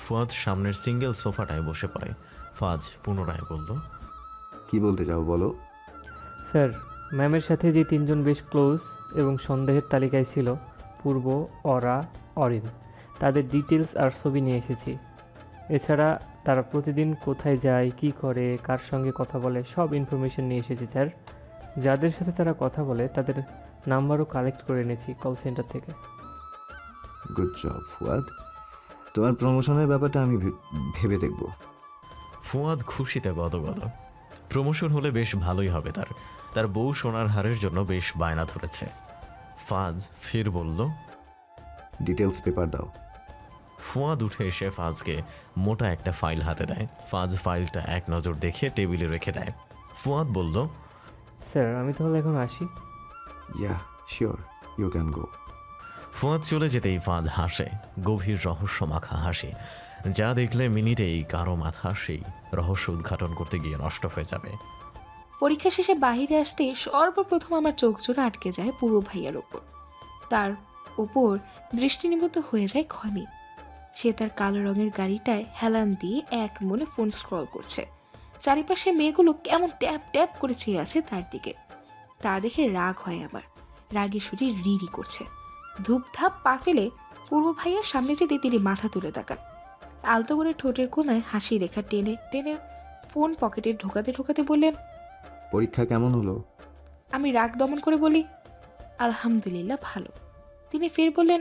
ফুয়াদ সামনের সিঙ্গেল সোফাটায় বসে পড়ে। ফাজ পুনরায় বলল, কি বলতে চাও বলো। স্যার, ম্যামের সাথে যে তিনজন বেশ ক্লোজ এবং সন্দেহের তালিকায় ছিল, পূর্ব, অরা, অরিন, তাদের ডিটেলস আর ছবি নিয়ে এসেছি। এছাড়া তারা প্রতিদিন কোথায় যায়, কি করে, কার সঙ্গে কথা বলে, সব ইনফরমেশন নিয়ে এসেছি স্যার। যাদের সাথে তারা কথা বলে তাদের নাম্বারও কালেক্ট করে এনেছি কল সেন্টার থেকে। গুড জব ফুয়াদ, তোমার প্রমোশনের ব্যাপারটা আমি ভেবে দেখব। ফুয়াদ খুশিতে গদগদ। প্রমোশন হলে বেশ ভালোই হবে তার। তার বউ সোনার হারের জন্য বেশ বায়না ধরেছে। ফাজ ফির বলল, ডিটেলস পেপার দাও। ফুয়াদ উঠে এসে ফাজকে মোটা একটা ফাইল হাতে দেয়। ফাজ ফাইলটা এক নজর দেখে টেবিলে রেখে দেয়। ফুয়াদ বলল, স্যার, আমি তাহলে এখন আসি। Yeah sure, you can go. Fuad চলে যেতেই ফাজ হাসে, গভীর রহস্য মাখা হাসি, যা দেখলে মিনিটেই কারো মাথা সেই রহস্য উদ্ঘাটন করতে গিয়ে নষ্ট হয়ে যাবে। পরীক্ষা শেষে বাহিরে আসতে সর্বপ্রথম আমার চোখ জোড়া আটকে যায় পূর্ব ভাইয়ার ওপর। তার ওপর দৃষ্টি নিবদ্ধ হয়ে যায় ক্ষণে। সে তার কালো রঙের গাড়িটায় হেলান দিয়ে এক মনে ফোন স্ক্রল করছে। চারিপাশে মেয়েগুলো কেমন ট্যাপ ট্যাপ করে চেয়ে আছে তার দিকে। তা দেখে রাগ হয় আমার। রাগে শরীর রিরি করছে। ধূপধাপ পা ফেলে পূর্ব ভাইয়ার সামনে যেতে তিনি মাথা তুলে তাকান। আলতো করে ঠোঁটের কোনায় হাসি রেখা টেনে টেনে ফোন পকেটে ঢোকাতে ঢোকাতে বললেন, পরীক্ষা কেমন হলো? আমি রাগ দমন করে বলি, আলহামদুলিল্লাহ ভালো। তিনি ফের বললেন,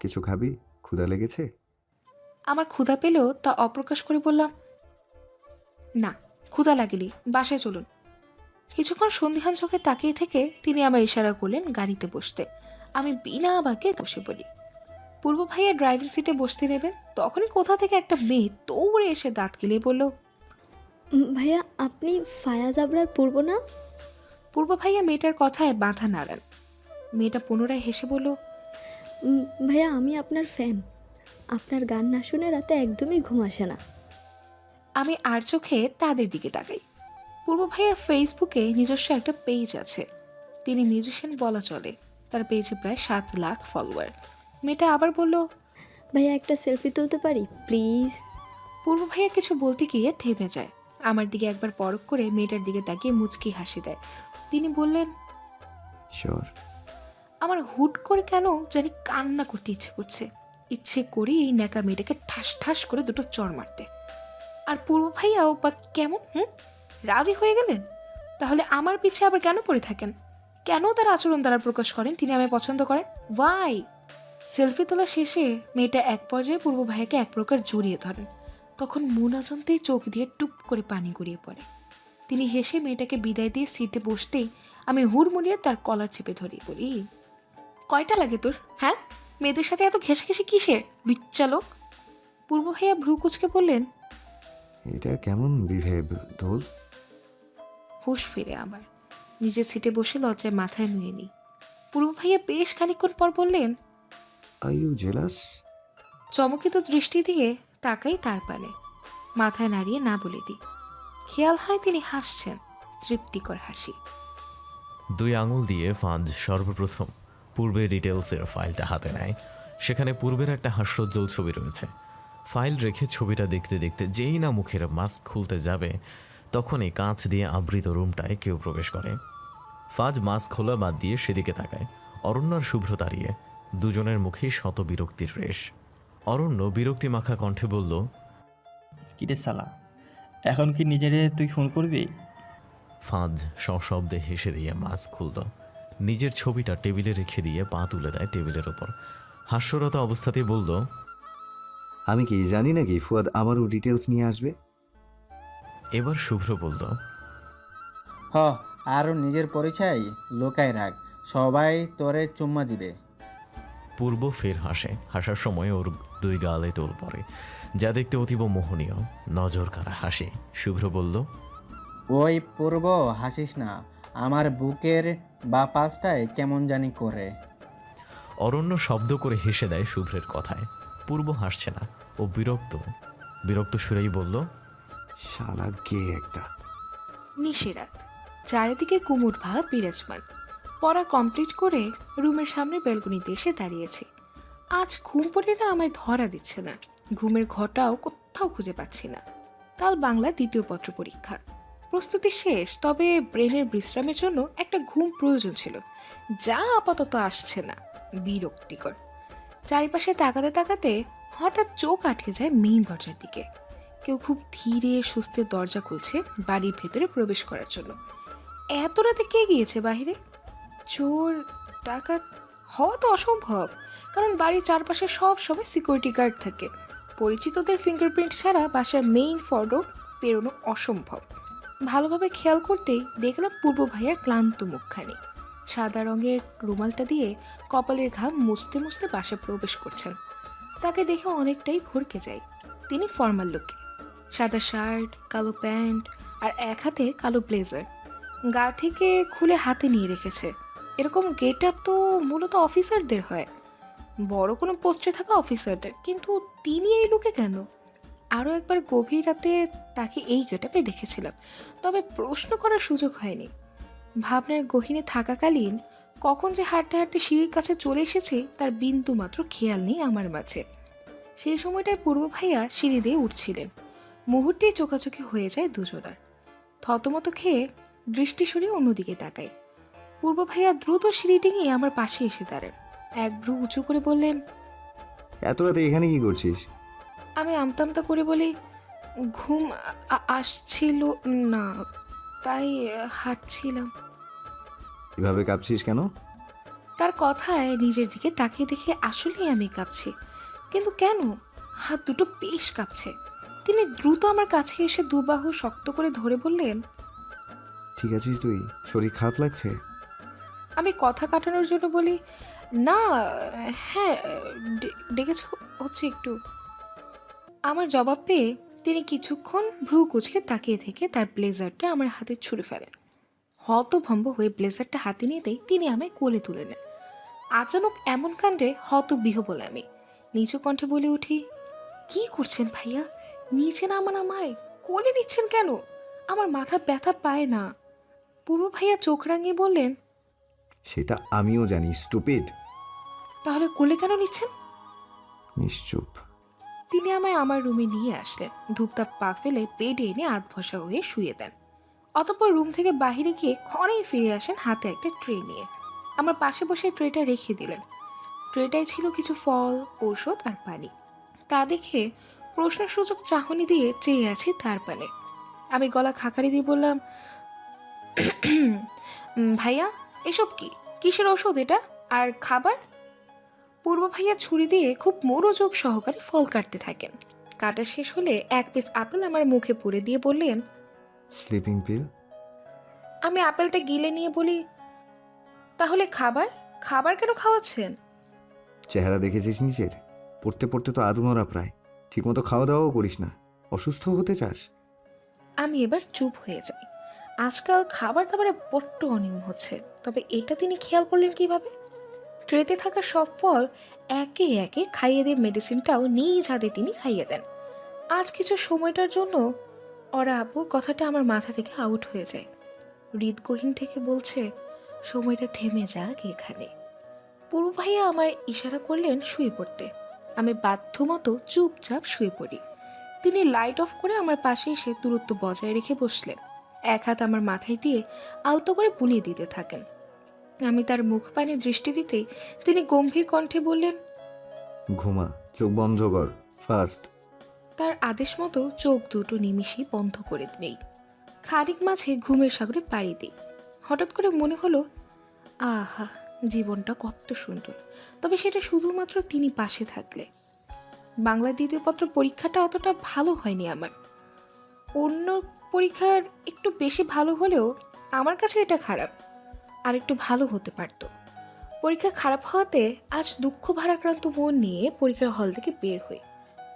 কিছু খাবি? ক্ষুধা লেগেছে? আমার ক্ষুধা পেলেও তা অপ্রকাশ করে বললাম, না ক্ষুধা লাগেনি, বাসায় চলুন। কিছুক্ষণ সন্দিহান চোখে তাকিয়ে থেকে তিনি আমায় ইশারা করলেন গাড়িতে বসতে। আমি বিনা বাক্যে বসে পড়ি। পূর্ব ভাইয়া ড্রাইভিং সিটে বসতে নেবেন, তখনই কোথা থেকে একটা মেয়ে দৌড়ে এসে দাঁত কিলিয়ে বলল, ভাইয়া, আপনি ফায়াজ আবরার পূর্ব না? পূর্ব ভাইয়া মেয়েটার কথায় মাথা নাড়ান। মেয়েটা পুনরায় হেসে বলল, ভাইয়া, আমি আপনার ফ্যান। আপনার গান না শুনে রাতে একদমই ঘুম আসে না। আমি আর চোখে তাদের দিকে তাকাই। পূর্ব ভাইয়ার ফেসবুকে নিজস্ব একটা পেজ আছে। তিনি মিউজিশিয়ান বলা চলে। তার পেজে প্রায় 7 লাখ ফলোয়ার। মেয়েটা আবার বলল, ভাইয়া, একটা সেলফি তুলতে পারি প্লিজ? পূর্ব ভাইয়া কিছু বলতে গিয়ে থেমে যায়। আমার দিকে একবার পরখ করে মেয়েটার দিকে তাকিয়ে মুচকি হাসি দেয়। তিনি বললেন, শিওর। আমার হুট করে কেন জানি কান্না করতে ইচ্ছে করছে। ইচ্ছে করি এই ন্যাকা মেয়েটাকে ঠাস ঠাস করে দুটো চড় মারতে। আর পূর্ব ভাইয়াও বা কেমন রাজি হয়ে গেলেন। তাহলে আমার পিছে আবার কেন পড়ে থাকেন? কেন তার আচরণ দ্বারা প্রকাশ করেন তিনি আমায় পছন্দ করেন? ওয়াই? সেলফি তোলা শেষে মেয়েটা এক পর্যায়ে পূর্ব ভাইয়াকে এক প্রকার জড়িয়ে ধরেন। তখন মুনাজন্তেই চোখ দিয়ে টুপ করে পানি গড়িয়ে পড়ে। তিনি হেসে মেয়েটাকে বিদায় দিয়ে সিটে বসতেই আমি হুড়মুড়িয়ে তার কলার চেপে ধরি, বলি, কয়টা লাগে তোর? হ্যাঁ, মেয়েদের সাথে এত ঘেঁষাঘেঁষি কিসের, লুচ্চা লোক? পূর্ব ভাইয়া ভ্রু কুচকে বললেন, এটা কেমন বিহেভ দোল? হুঁশ ফিরে আবার নিজের সিটে বসে লজ্জায় মাথায় নুয়ে নিই। পূর্ব ভাইয়া বেশ খানিকক্ষণ পর বললেন, আর ইউ জেলাস? চমকিত দৃষ্টি দিয়ে তাকাই তার পানে। মাথায় নাড়িয়ে না বলে দিই। খেয়াল হয় তিনি হাসছেন, তৃপ্তিকর হাসি। 2 আঙুল দিয়ে ফাজ সর্বপ্রথম পূর্বের ডিটেলসের ফাইলটা হাতে নেয়। সেখানে পূর্বের একটা হাস্যোজ্জ্বল ছবি রয়েছে। ফাইল রেখে ছবিটা দেখতে দেখতে যেই না মুখের মাস্ক খুলতে যাবে, তখনই কাঁচ দিয়ে আবৃত রুমটায় কেউ প্রবেশ করে। ফাজ মাস্ক খোলা বাদ দিয়ে সেদিকে তাকায়। অরণ্য আর শুভ্র দাঁড়িয়ে, দুজনের মুখেই শত বিরক্তির রেশ। অরণ্য বিরক্তি মাখা কণ্ঠে বলল, কিরে সালা, এখন কি নিজেরে তুই ফোন করবি? ফাজ সশব্দে হেসে দিয়ে মাস্ক খুলল। নিজের ছবিটা টেবিলে রেখে দিয়ে পা তুলে দেয় টেবিলের ওপর। হাস্যরত অবস্থাতেই বলল, আমি কি জানি নাকি ফুয়াদ আবারও ডিটেলস নিয়ে আসবে? এবার শুভ্র বলল, হ, আরও নিজের পরিচয় লোকায় রাখ, সবাই তোরে চুম্মা দিবে। পূর্ব ফের হাসে। হাসার সময় ওর 2 গালে টোল পড়ে, যা দেখতে অতীব মোহনীয়, নজর কাড়া হাসি। শুভ্র বলল, ওই পূর্ব, হাসিস না, আমার বুকের বা পাশটায় কেমন জানি করে। অরণ্য শব্দ করে হেসে দেয় শুভ্রের কথায়। পূর্ব হাসছে না, ও বিরক্ত বিরক্ত সুরেই বলল, শালা গে একটা। নিশিরাত, চারিদিকে কুমুর ভাব বিরাজমান। পড়া কমপ্লিট করে রুমের সামনে ব্যালকনিতে এসে দাঁড়িয়েছি। আজ ঘুমপড়িরা আমায় ধরা দিচ্ছে না। ঘুমের ঘটাও কোথাও খুঁজে পাচ্ছি না। কাল বাংলা দ্বিতীয় পত্র পরীক্ষা, প্রস্তুতি শেষ, তবে ব্রেনের বিশ্রামের জন্য একটা ঘুম প্রয়োজন ছিল, যা আপাতত আসছে না। বিরক্তিকর। চারিপাশে তাকাতে তাকাতে হঠাৎ চোখ আটকে যায় মেইন দরজার দিকে। কেউ খুব ধীরে সুস্থে দরজা খুলছে বাড়ির ভেতরে প্রবেশ করার জন্য। এত রাতে কে গিয়েছে বাইরে? চোর, ডাকাত হওয়া তো অসম্ভব, কারণ বাড়ির চারপাশে সব সময় সিকিউরিটি গার্ড থাকে। পরিচিতদের ফিঙ্গারপ্রিন্ট ছাড়া বাসার মেইন ফটক পেরোনো অসম্ভব। ভালোভাবে খেয়াল করতেই দেখলাম পূর্ব ভাইয়ার ক্লান্ত মুখখানি। সাদা রঙের রুমালটা দিয়ে কপালের ঘাম মুছতে মুছতে বাসায় প্রবেশ করছেন। তাকে দেখে অনেকটাই ভরকে যাই। তিনি ফর্মাল লুকে, সাদা শার্ট, কালো প্যান্ট আর এক হাতে কালো ব্লেজার, গা থেকে খুলে হাতে নিয়ে রেখেছে। এরকম গেট আপ তো মূলত অফিসারদের হয়, বড় কোনো পোস্টে থাকা অফিসারদের, কিন্তু তিনি এই লুকে কেন? আরও একবার গভীর রাতে তাকে এই গেট আপে দেখেছিলাম, তবে প্রশ্ন করার সুযোগ হয়নি। ভাবনার গহীনে থাকাকালীন কখন যে হাঁটতে হাঁটতে সিঁড়ির কাছে চলে এসেছে তার বিন্দু মাত্র খেয়াল নেই আমার মাঝে। সেই সময়টায় পূর্ব ভাইয়া সিঁড়ি দিয়ে উঠছিলেন। মুহূর্তেই চোখাচোখি হয়ে যায় দুজনার। থতমত খেয়ে দৃষ্টি সরিয়ে অন্যদিকে তাকাই। পূর্ব ভাইয়া দ্রুত সিঁড়ি ডিঙিয়ে আমার পাশে এসে দাঁড়ান। এক ভ্রু উঁচু করে বললেন, এত রাতে এখানে কি করছিস? আমি আমতামতা করে বলি, ঘুম আসছিল না, তাই হাঁটছিলাম। এভাবে কাঁপছিস কেন? তার কথায় নিজের দিকে তাকিয়ে দেখে আসলেই আমি কাঁপছি, কিন্তু কেন? হাত দুটো বেশ কাঁপছে। তিনি দ্রুত আমার কাছে এসে দুবাহু শক্ত করে ধরে বললেন, ঠিক আছিস তুই? শরীর খারাপ লাগছে? আমি কথা কাটানোর জন্য বলি, না, হ্যাঁ, ডেকেছ হচ্ছে একটু। আমার জবাব পেয়ে তিনি কিছুক্ষণ ভ্রু কুচকে তাকিয়ে থেকে তার ব্লেজারটা আমার হাতে ছুঁড়ে ফেলেন। হতভম্ব হয়ে ব্লেজারটা হাতে নিতেই তিনি আমায় কোলে তুলে নেন। আচানক এমন কাণ্ডে হতবিহ্বল আমি। নিচু কণ্ঠে বলে উঠি, কি করছেন ভাইয়া? নিচে নামান আমায়, কোলে নিচ্ছেন কেন? আমার মাথা ব্যথা পায় না। পূর্ব ভাইয়া চোখ রাঙিয়ে বললেন, সেটা আমিও জানি, স্টুপিড। তাহলে কোলে কেন নিচ্ছেন? নিশ্চুপ। তিনি আমায় আমার রুমে নিয়ে আসলেন। ধূপতাপ পা ফেলে বেডে এনে আধবসা হয়ে শুয়ে দেন। অতঃপর রুম থেকে বাইরে গিয়ে ক্ষণেই ফিরে আসেন হাতে একটা ট্রে নিয়ে। আমার পাশে বসে ট্রেটা রেখে দিলেন। ট্রেটায় ছিল কিছু ফল, ঔষধ আর পানি। তা দেখে প্রশ্নসূচক চাহনি দিয়ে চেয়ে আছি তার পানে। আমি গলা খাকারি দিয়ে বললাম, ভাইয়া, এসব কি? কিসের ওষুধ এটা? আর খাবার? পূর্ব ভাইয়া ছুরি দিয়ে খুব মনোযোগ সহকারে ফল কাটতে থাকেন। কাটা শেষ হলে এক পিস আপেল আমার মুখে পুরে দিয়ে বললেন, স্লিপিং পিল। আমি আপেলটা গিলে নিয়ে বলি, তাহলে খাবার? খাবার কেন খাওয়াচ্ছেন? চেহারা দেখেছিস নিজের? পড়তে পড়তে তো আধমরা প্রায়। ঠিকমতো খাওয়া দাওয়াও করিস না। অসুস্থ হতে চাস? আমি এবার চুপ হয়ে যাই। আজকাল খাবার দাবারে বড্ড অনিয়ম হচ্ছে, তবে এটা তিনি খেয়াল করলেন কিভাবে? ট্রেতে থাকা সব ফল একে একে খাইয়ে দিয়ে মেডিসিনটাও নিজ হাতে তিনি খাইয়ে দেন। আজ কিছু সময়টার জন্য ওরা আপুর কথাটা আমার মাথা থেকে আউট হয়ে যায়। হৃদগহীন থেকে বলছে, সময়টা থেমে যাক এখানে। পূর্ব ভাইয়া আমার ইশারা করলেন শুয়ে পড়তে। আমি বাধ্যমতো চুপচাপ শুয়ে পড়ি। তিনি লাইট অফ করে আমার পাশে এসে দূরত্ব বজায় রেখে বসলেন। এক হাত আমার মাথায় দিয়ে আলতো করে বুলিয়ে দিতে থাকেন। আমি তার মুখ পানে দৃষ্টি দিতেই তিনি গম্ভীর কণ্ঠে বললেন, ঘুমা, চোখ বন্ধ কর ফার্স্ট। তার আদেশ মতো চোখ দুটো নিমিষেই বন্ধ করে নেই। খানিক মাঝে ঘুমের সাগরে পাড়ি দিই। হঠাৎ করে মনে হলো, আহা, জীবনটা কত সুন্দর, তবে সেটা শুধুমাত্র তিনি পাশে থাকলে। বাংলা দ্বিতীয় পত্র পরীক্ষাটা অতটা ভালো হয়নি আমার। অন্য পরীক্ষার একটু বেশি ভালো হলেও আমার কাছে এটা খারাপ। আর একটু ভালো হতে পারত। পরীক্ষা খারাপ হওয়াতে আজ দুঃখ ভারাক্রান্ত মন নিয়ে পরীক্ষার হল থেকে বের হই।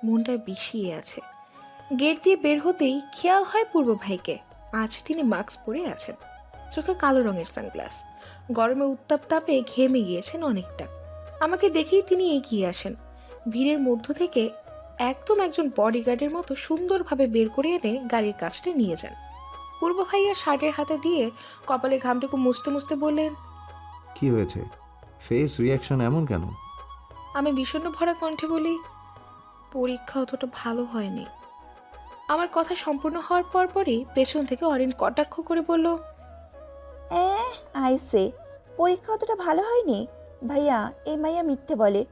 মনটা বিষিয়ে আছে। গেট দিয়ে বের হতেই খেয়াল হয় পূর্ব ভাইকে। আজ তিনি মাস্ক পরে আছেন, চোখে কালো রঙের সানগ্লাস। গরমে উত্তাপ তাপে ঘেমে গিয়েছেন অনেকটা। আমাকে দেখেই তিনি এগিয়ে আসেন। ভিড়ের মধ্য থেকে একদম একজন বডিগার্ডের মতো সুন্দরভাবে বের করে এনে গাড়ির কাছটা নিয়ে যান। পূর্ব ভাইয়া শার্টের হাতে দিয়ে কপালে ঘামটুকু মুছতে মুছতে বললেন, কি হয়েছে? ফেস রিয়াকশন এমন কেন? আমি বিষণ্ণ ভরা কণ্ঠে বলি, পরীক্ষা অতটা ভালো হয়নি। আমার কথা সম্পূর্ণ হওয়ার পরপরই পেছন থেকে অরিন কটাক্ষ করে বলল, আইসে পরীক্ষা অতটা ভালো হয়নি? ভাইয়া, এই মাইয়া মিথ্যে বলে।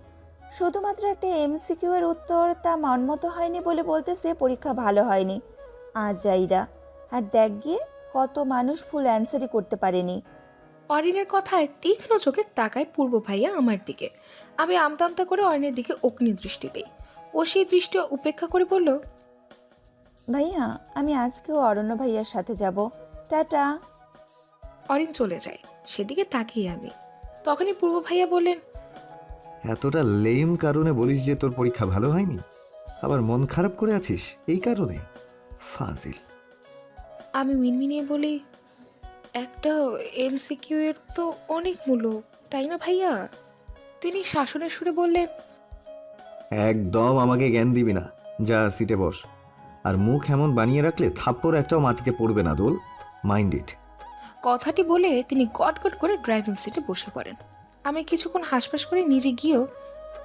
শুধুমাত্র একটা এমসিকিউ এর উত্তর তা মনমতো হয়নি বলে বলতেছে পরীক্ষা ভালো হয়নি। আজাইরা, আর দেখ গিয়ে কত মানুষ ফুল অ্যান্সারই করতে পারেনি। অরিনের কথায় তীক্ষ্ণ চোখে তাকায় পূর্ব ভাইয়া আমার দিকে। আমি আমতা আমতা করে অরিনের দিকে অগ্নি দৃষ্টি দিই। ও সেই দৃষ্টি উপেক্ষা করে বলল, ভাইয়া, আমি আজকেও অরণ্য ভাইয়ার সাথে যাব। টাটা। অরিন চলে যায়। সেদিকে তাকিয়ে আমি। তখনই পূর্ব ভাইয়া বললেন, এতটা লেম কারণে বলিস যে তোর পরীক্ষা ভালো হয়নি, আবার মন খারাপ করে আছিস এই কারণে? ফাজিল। আমি মিনমিনিয়ে বলি, একটা এমসিকিউ এর তো অনেক মূল্য, তাই না ভাইয়া? তিনি শাসনের সুরে বললেন, একদম আমাকে জ্ঞান দিবি না, যা সিটে বস। আর মুখ এমন বানিয়ে রাখলে থাপ্পড় একটাও মাটিতে পড়বে না দোল, মাইন্ড ইট। কথাটি বলে তিনি গটগট করে ড্রাইভিং সিটে বসে পড়েন। আমি কিছুক্ষণ হাসপাস করে নিজে গিয়েও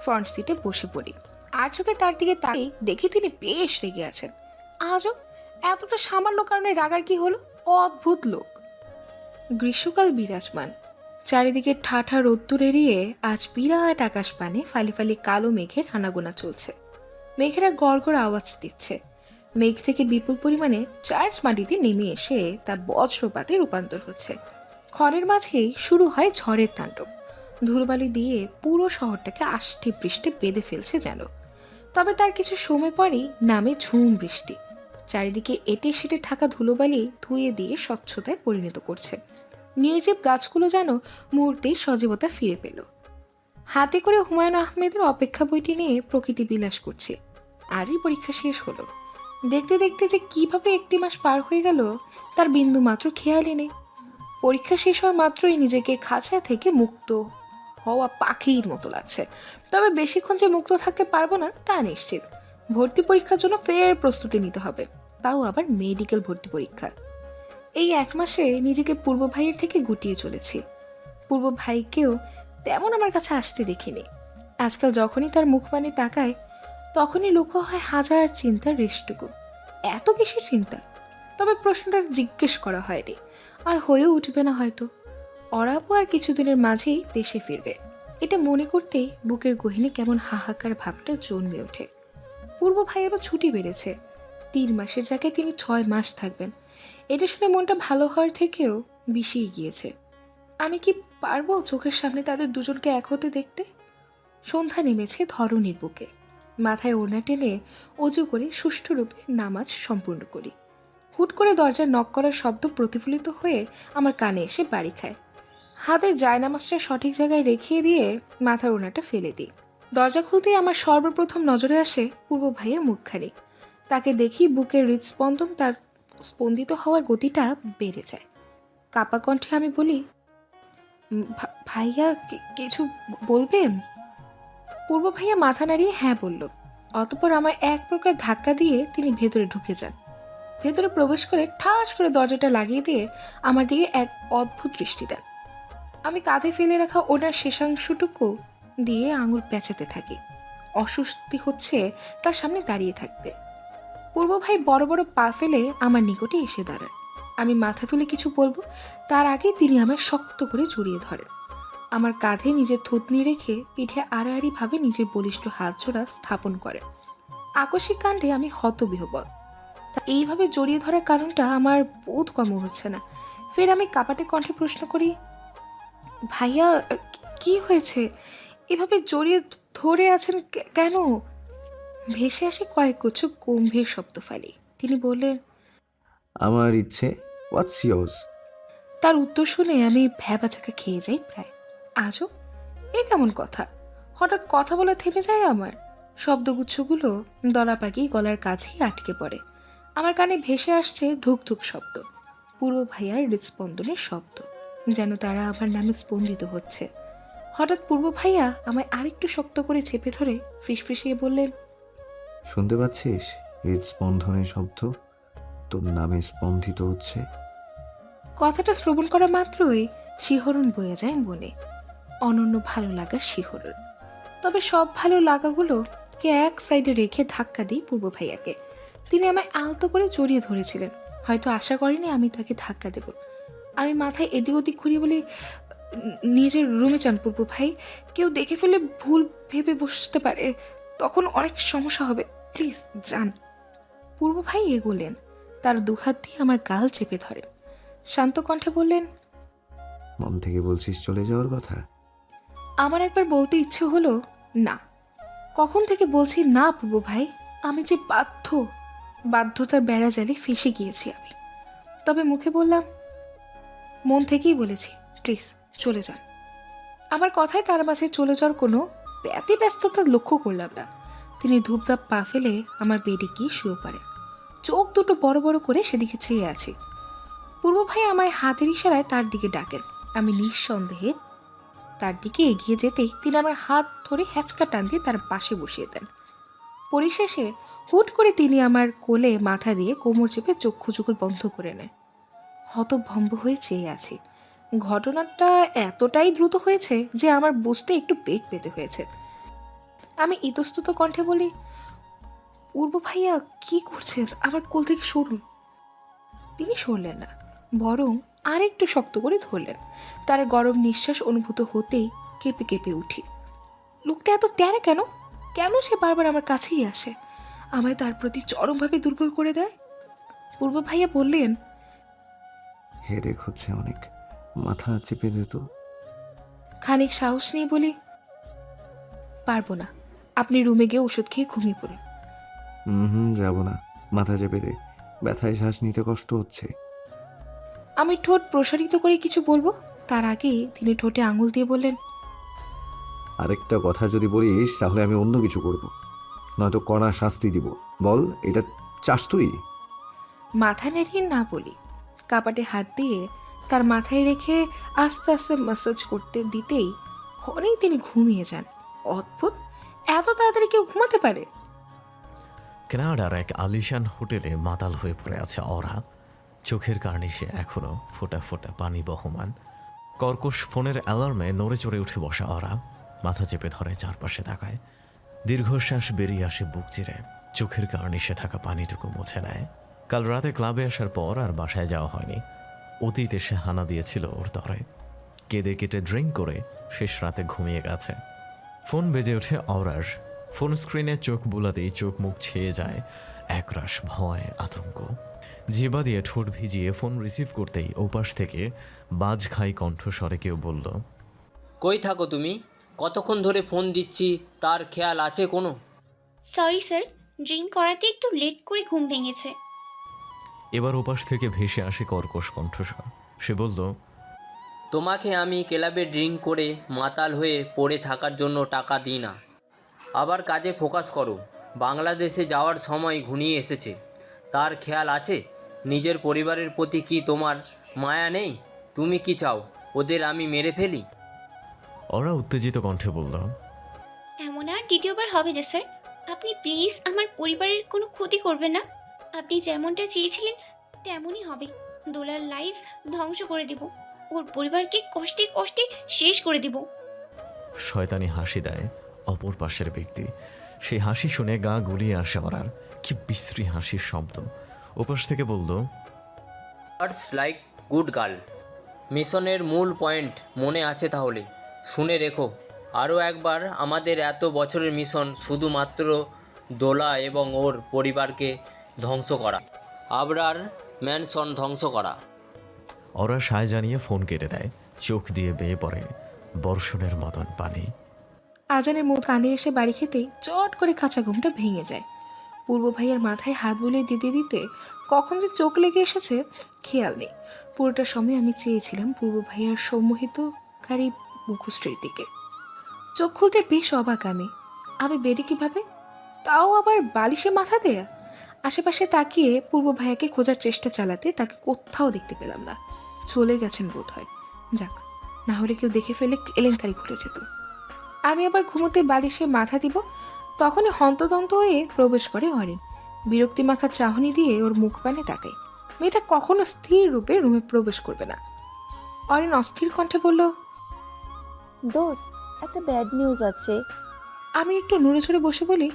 ফ্রন্ট সিটে বসে পড়ি। আর চোখে তার দিকে তাই দেখি তিনি বেশ রেগে আছেন। আজও এতটা সামান্য কারণে রাগার কি হলো? অদ্ভুত লোক। গ্রীষ্মকাল বিরাজমান, চারিদিকে ঠাঠা রোদ্দুর এড়িয়ে আজ বিরাট আকাশ পানে ফালি ফালি কালো মেঘের হানাগোনা চলছে। মেঘেরা গড়গড় আওয়াজ দিচ্ছে। মেঘ থেকে বিপুল পরিমাণে চার্জ মাটিতে নেমে এসে তা বজ্রপাতে রূপান্তর হচ্ছে। খড়ের মাঝেই শুরু হয় ঝড়ের তাণ্ডব। ধুলোবালি দিয়ে পুরো শহরটাকে আষ্টে পৃষ্ঠে বেঁধে ফেলছে যেন। তবে তার কিছু সময় পরেই নামে ঝুম বৃষ্টি। চারিদিকে এটে সেটে থাকা ধুলোবালি ধুয়ে দিয়ে স্বচ্ছতায় পরিণত করছে। নির্জীব গাছগুলো যেন মুহূর্তেই সজীবতা ফিরে পেল। হাতে করে হুমায়ুন আহমেদের অপেক্ষা বইটি নিয়ে প্রকৃতি বিলাস করছে। আজই পরীক্ষা শেষ হলো। দেখতে দেখতে যে কিভাবে একটি মাস পার হয়ে গেল তার বিন্দু মাত্র খেয়ালই নেই। পরীক্ষা শেষ হওয়া মাত্রই নিজেকে খাঁচা থেকে মুক্ত হওয়া পাখির মতো লাগছে। তবে বেশিক্ষণ যে মুক্ত থাকতে পারবো না তা নিশ্চিত। ভর্তি পরীক্ষার জন্য ফের প্রস্তুতি নিতে হবে, তাও আবার মেডিকেল ভর্তি পরীক্ষা। এই 1 মাসে নিজেকে পূর্ব ভাইয়ের থেকে গুটিয়ে চলেছি। পূর্ব ভাইকেও তেমন আমার কাছে আসতে দেখিনি। আজকাল যখনই তার মুখপানে তাকায় তখনই লক্ষ্য হয় হাজার চিন্তার রেশটুকু। এত কিসের চিন্তা? তবে প্রশ্নটা জিজ্ঞেস করা হয়নি, আর হয়েও উঠবে না হয়তো। অরাপু আর কিছুদিনের মাঝেই দেশে ফিরবে, এটা মনে করতেই বুকের গহীনে কেমন হাহাকার ভাবটা জন্মে ওঠে। পূর্ব ভাইয়েরও ছুটি বেড়েছে। 3 মাসের জায়গায় তিনি 6 মাস থাকবেন। এটা শুনে মনটা ভালো হওয়ার থেকেও বিষিয়ে গিয়েছে। আমি কি পারবো চোখের সামনে তাদের দুজনকে এক হতে দেখতে? সন্ধ্যা নেমেছে ধরণীর বুকে। মাথায় ওড়না টেনে অজু করে সুষ্ঠুরূপে নামাজ সম্পূর্ণ করি। হুট করে দরজার নক করার শব্দ প্রতিফলিত হয়ে আমার কানে এসে বাড়ি খায়। হাতের জায়নামাজটা সঠিক জায়গায় রেখে দিয়ে মাথার ওড়নাটা ফেলে দিই। দরজা খুলতেই আমার সর্বপ্রথম নজরে আসে পূর্ব ভাইয়ের মুখখানি। তাকে দেখি বুকের হৃদস্পন্দন তার স্পন্দিত হওয়ার গতিটা বেড়ে যায়। কাপা কণ্ঠে আমি বলি, ভাইয়া কিছু বলবেন? পূর্ব ভাইয়া মাথা নাড়িয়ে হ্যাঁ বলল। অতঃপর আমায় এক প্রকার ধাক্কা দিয়ে তিনি ভেতরে ঢুকে যান। ভেতরে প্রবেশ করে ঠাস করে দরজাটা লাগিয়ে দিয়ে আমার দিকে এক অদ্ভুত দৃষ্টি দেন। আমি কাঁধে ফেলে রাখা ওনার শেষাংশটুকু দিয়ে আঙুল পেঁচাতে থাকি। অস্বস্তি হচ্ছে তার সামনে দাঁড়িয়ে থাকতে। পূর্ব ভাই বড় বড় পা ফেলে আমার নিকটে এসে দাঁড়ান। আমি মাথা তুলে কিছু বলবো তার আগে তিনি আমায় শক্ত করে জড়িয়ে ধরেন। আমার কাঁধে নিজের থুতনি রেখে পিঠে আড়াআড়িভাবে নিজের বলিষ্ঠ হাত জোড়া স্থাপন করেন। আকস্মিক কাণ্ডে আমি হতবিহ্বল। তা এইভাবে জড়িয়ে ধরার কারণটা আমার বোধগম্য হচ্ছে না। ফের আমি কাঁপাটে কণ্ঠে প্রশ্ন করি, ভাইয়া কি হয়েছে? এভাবে জড়িয়ে ধরে আছেন কেন? ভেসে আসে কয়েকগুচ্ছ গম্ভীর শব্দ ফালি। তিনি বললেন, আমার ইচ্ছে, হোয়াটস ইয়োর্স? তার উত্তর শুনে আমি ভ্যাবাচাকা খেয়ে যাই প্রায়। আজও এ কেমন কথা? হঠাৎ কথা বলা থেমে যায় আমার। শব্দগুচ্ছগুলো দলা পাকিয়ে গলার কাছেই আটকে পড়ে। আমার কানে ভেসে আসছে ধুক ধুক শব্দ, পূর্ব ভাইয়ার হৃদস্পন্দনের শব্দ, যেন তারা আমার নামে স্পন্দিত হচ্ছে। হঠাৎ পূর্ব ভাইয়া আমায় আরেকটু শক্ত করে চেপে ধরে ফিসফিসিয়ে বললেন, শুনতে পাচ্ছিস হৃদস্পন্দনের শব্দ? তোর নামে স্পন্দিত হচ্ছে। কথাটা শ্রবণ করা মাত্রই শিহরণ বয়ে যায় মনে, অনন্য ভালো লাগার শিহরণ। তবে সব ভালো লাগাগুলো কে এক সাইডে রেখে ধাক্কা দিই পূর্ব ভাইয়াকে। তিনি আমায় আলতো করে জড়িয়ে ধরেছিলেন, হয়তো আশা করেনি আমি তাকে ধাক্কা দেব। আমি মাথায় এদিক ওদিক ঘুরিয়ে বলি, নিজের রুমে যান পূর্ব ভাই, কেউ দেখে ফেলে ভুল ভেবে বসতে পারে, তখন অনেক সমস্যা হবে, প্লিজ যান। পূর্ব ভাই এগোলেন, তার দুহাত দিয়ে আমার গাল চেপে ধরেন, শান্ত কণ্ঠে বললেন, মন থেকে বলছিস চলে যাওয়ার কথা? আমার একবার বলতে ইচ্ছে হলো না। কখন থেকে বলছি না পূর্ব ভাই, আমি যে বাধ্যতার বেড়া জালে ফেসে গিয়েছি আমি। তবে মুখে বললাম, মন থেকেই বলেছি, প্লিজ চলে যান। আমার কথায় তার মাঝে চলে যাওয়ার কোনো ব্যস্ততা লক্ষ্য করলাম না। তিনি ধূপধাপ পা ফেলে আমার বেডে গিয়ে শুয়ে পড়েন। চোখ দুটো বড় বড় করে সেদিকে চেয়ে আছি। পূর্ব ভাই আমায় হাতের ইশারায় তার দিকে ডাকেন। আমি নিঃসন্দেহে তার দিকে এগিয়ে যেতেই তিনি আমার হাত ধরে হ্যাচকা টান দিয়ে তার পাশে বসিয়ে দেন। পরিশেষে হুট করে তিনি আমার কোলে মাথা দিয়ে কোমর চেপে চক্ষু চোখর বন্ধ করে নেন। হতভম্ব হয়ে চেয়ে আছি। ঘটনাটা এতটাই দ্রুত হয়েছে যে আমার বুঝতে একটু বেগ পেতে হয়েছে। আমি ইতস্তত কণ্ঠে বলি, পূর্ব ভাইয়া কি করছেন, আমার কোল থেকে সরুন। তিনি সরলেন না, বরং আরেকটু শক্ত করে ধরলেন। তার গরম নিঃশ্বাস অনুভূত হতেই কেঁপে কেঁপে উঠি। লোকটা এত ট্যারা কেন? কেন সে বারবার আমার কাছেই আসে, আমায় তার প্রতি চরমভাবে দুর্বল করে দেয়? পূর্ব ভাইয়া বললেন, হেডেক হচ্ছে অনেক, মাথা চেপে দে তো। খানিক সাহস নিয়ে বলি, পারবো না, আপনি রুমে গিয়ে ওষুধ খেয়ে ঘুমিয়ে পড়ুন। যাবো না, মাথা চেপে দে, ব্যথায় শ্বাস নিতে কষ্ট হচ্ছে। আমি ঠোঁট প্রসারিত করে কিছু বলবো, তার আগেই তিনি ঠোঁটে আঙুল দিয়ে বললেন, আরেকটা কথা যদি বলিস তাহলে আমি অন্য কিছু করব, নয়তো কড়া শাস্তি দিব। বল, এটা চাস তুই? মাথা নেড়িয়ে না বলি, কাপাটে হাত দিয়ে তার মাথায় রেখে আস্তে আস্তে ম্যাসাজ করতে দিতেই ক্ষণেই তিনি ঘুমিয়ে যান। অদ্ভুত, এত তাড়াতাড়ি কেউ ঘুমাতে পারে? কানাডার এক আলিশান হোটেলে মাতাল হয়ে পড়ে আছে অরা। চোখের কার্নিশে এখনো ফোঁটা ফোঁটা পানি বহমান। কর্কশ ফোনের অ্যালার্মে নড়ে চড়ে উঠে বসা অরা মাথা চেপে ধরে চারপাশে তাকায়। দীর্ঘশ্বাস বেরিয়ে আসে বুক চিরে, চোখের কার্নিশে থাকা পানিটুকু মুছে নেয়। কাল রাতে ক্লাবে আসার পর আর বাসায় যাওয়া হয়নি। অতীতে সে হানা দিয়েছিল ওর তরে। কেঁদে কেটে ড্রিঙ্ক করে শেষ রাতে ঘুমিয়ে গেছে। ফোন বেজে ওঠে অরার। ফোন স্ক্রিনে চোখ বুলাতেই চোখ মুখ ছেয়ে যায় একরাশ ভয়, আতঙ্ক। জিবা দিয়ে ঠোঁট ভিজিয়ে ফোন রিসিভ করতেই ওপাশ থেকে বাজ খাই কণ্ঠস্বরে কেউ বলল, কই থাকো তুমি? কতক্ষণ ধরে ফোন দিচ্ছি, তার খেয়াল আছে কোনো? সরি স্যার, ড্রিঙ্ক করাতে একটু লেট করে ঘুম ভেঙেছে। এবার ওপাশ থেকে ভেসে আসে কর্কশ কণ্ঠস্বর। সে বলল, তোমাকে আমি ক্লাবে ড্রিঙ্ক করে মাতাল হয়ে পড়ে থাকার জন্য টাকা দিই না। আবার কাজে ফোকাস করো। বাংলাদেশে যাওয়ার সময় ঘনিয়ে এসেছে, তার খেয়াল আছে? নিজের পরিবারের প্রতি কি তোমার মায়া নেই? তুমি কি চাও ওদের আমি মেরে ফেলি? ওরা উত্তেজিত কণ্ঠে বলল, এমন আর দ্বিতীয়বার হবে না স্যার। আপনি প্লিজ আমার পরিবারের কোনো ক্ষতি করবেন না। আপনি যেমনটা চেয়েছিলেন তেমনই হবে। দোলার লাইফ ধ্বংস করে দেব, ওর পরিবারকে কষ্টে কষ্টে শেষ করে দেব। শয়তানি হাসি দেয় অপর পাশের ব্যক্তি। সেই হাসি শুনে গা গুলিয়ে আসে ওরার। কি বিশ্রী হাসির শব্দ। ওপাশ থেকে বলল, আর্টস লাইক গুড গার্ল। মিশনের মূল পয়েন্ট মনে আছে তাহলে? শুনে রেখো, আরও একবার আমাদের এত বছরের মিশন শুধুমাত্র দোলা এবং ওর পরিবারকে ধ্বংস করা, আবরার ম্যানসন ধ্বংস করা। ওরা সায় জানিয়ে ফোন কেটে দেয়। চোখ দিয়ে বেয়ে পড়ে বর্ষণের মতন পানি। আজানের মুখ কানে এসে বাড়ি খেতেই চট করে কাঁচা ঘুমটা ভেঙে যায়। পূর্ব ভাইয়ের মাথায় হাত বুলিয়ে দিতে দিতে কখন যে চোখ লেগে এসেছে খেয়াল নেই। পুরোটা সময় আমি চেয়েছিলাম পূর্ব ভাইয়ার সম্মোহিতকারী মুখশ্রীর দিকে। চোখ খুলতে বেশ অবাক আমি বেডে কিভাবে, তাও আবার বালিশে মাথা দেয়া। আশেপাশে তাকিয়ে পূর্ব ভাইয়াকে খোঁজার চেষ্টা চালাতে তাকে কোথাও দেখতে পেলাম না। চলে গেছেন বোধ হয়। যাক, না হলে কেউ দেখে ফেলে কেলেঙ্কারি ঘটে যেত। আমি আবার ঘুমোতে বালিশে মাথা দিব, তখনই হন্তদন্ত হয়ে প্রবেশ করে অরিন। বিরক্তি মাখা চাহনি দিয়ে ওর মুখ পানে তাকাই। মেয়েটা কখনো স্থির রূপে রুমে প্রবেশ করবে না। অরিন অস্থির কণ্ঠে বলল, দোস্ত, একটা ব্যাড নিউজ আছে। আমি একটু নড়ে চড়ে বসে বলি,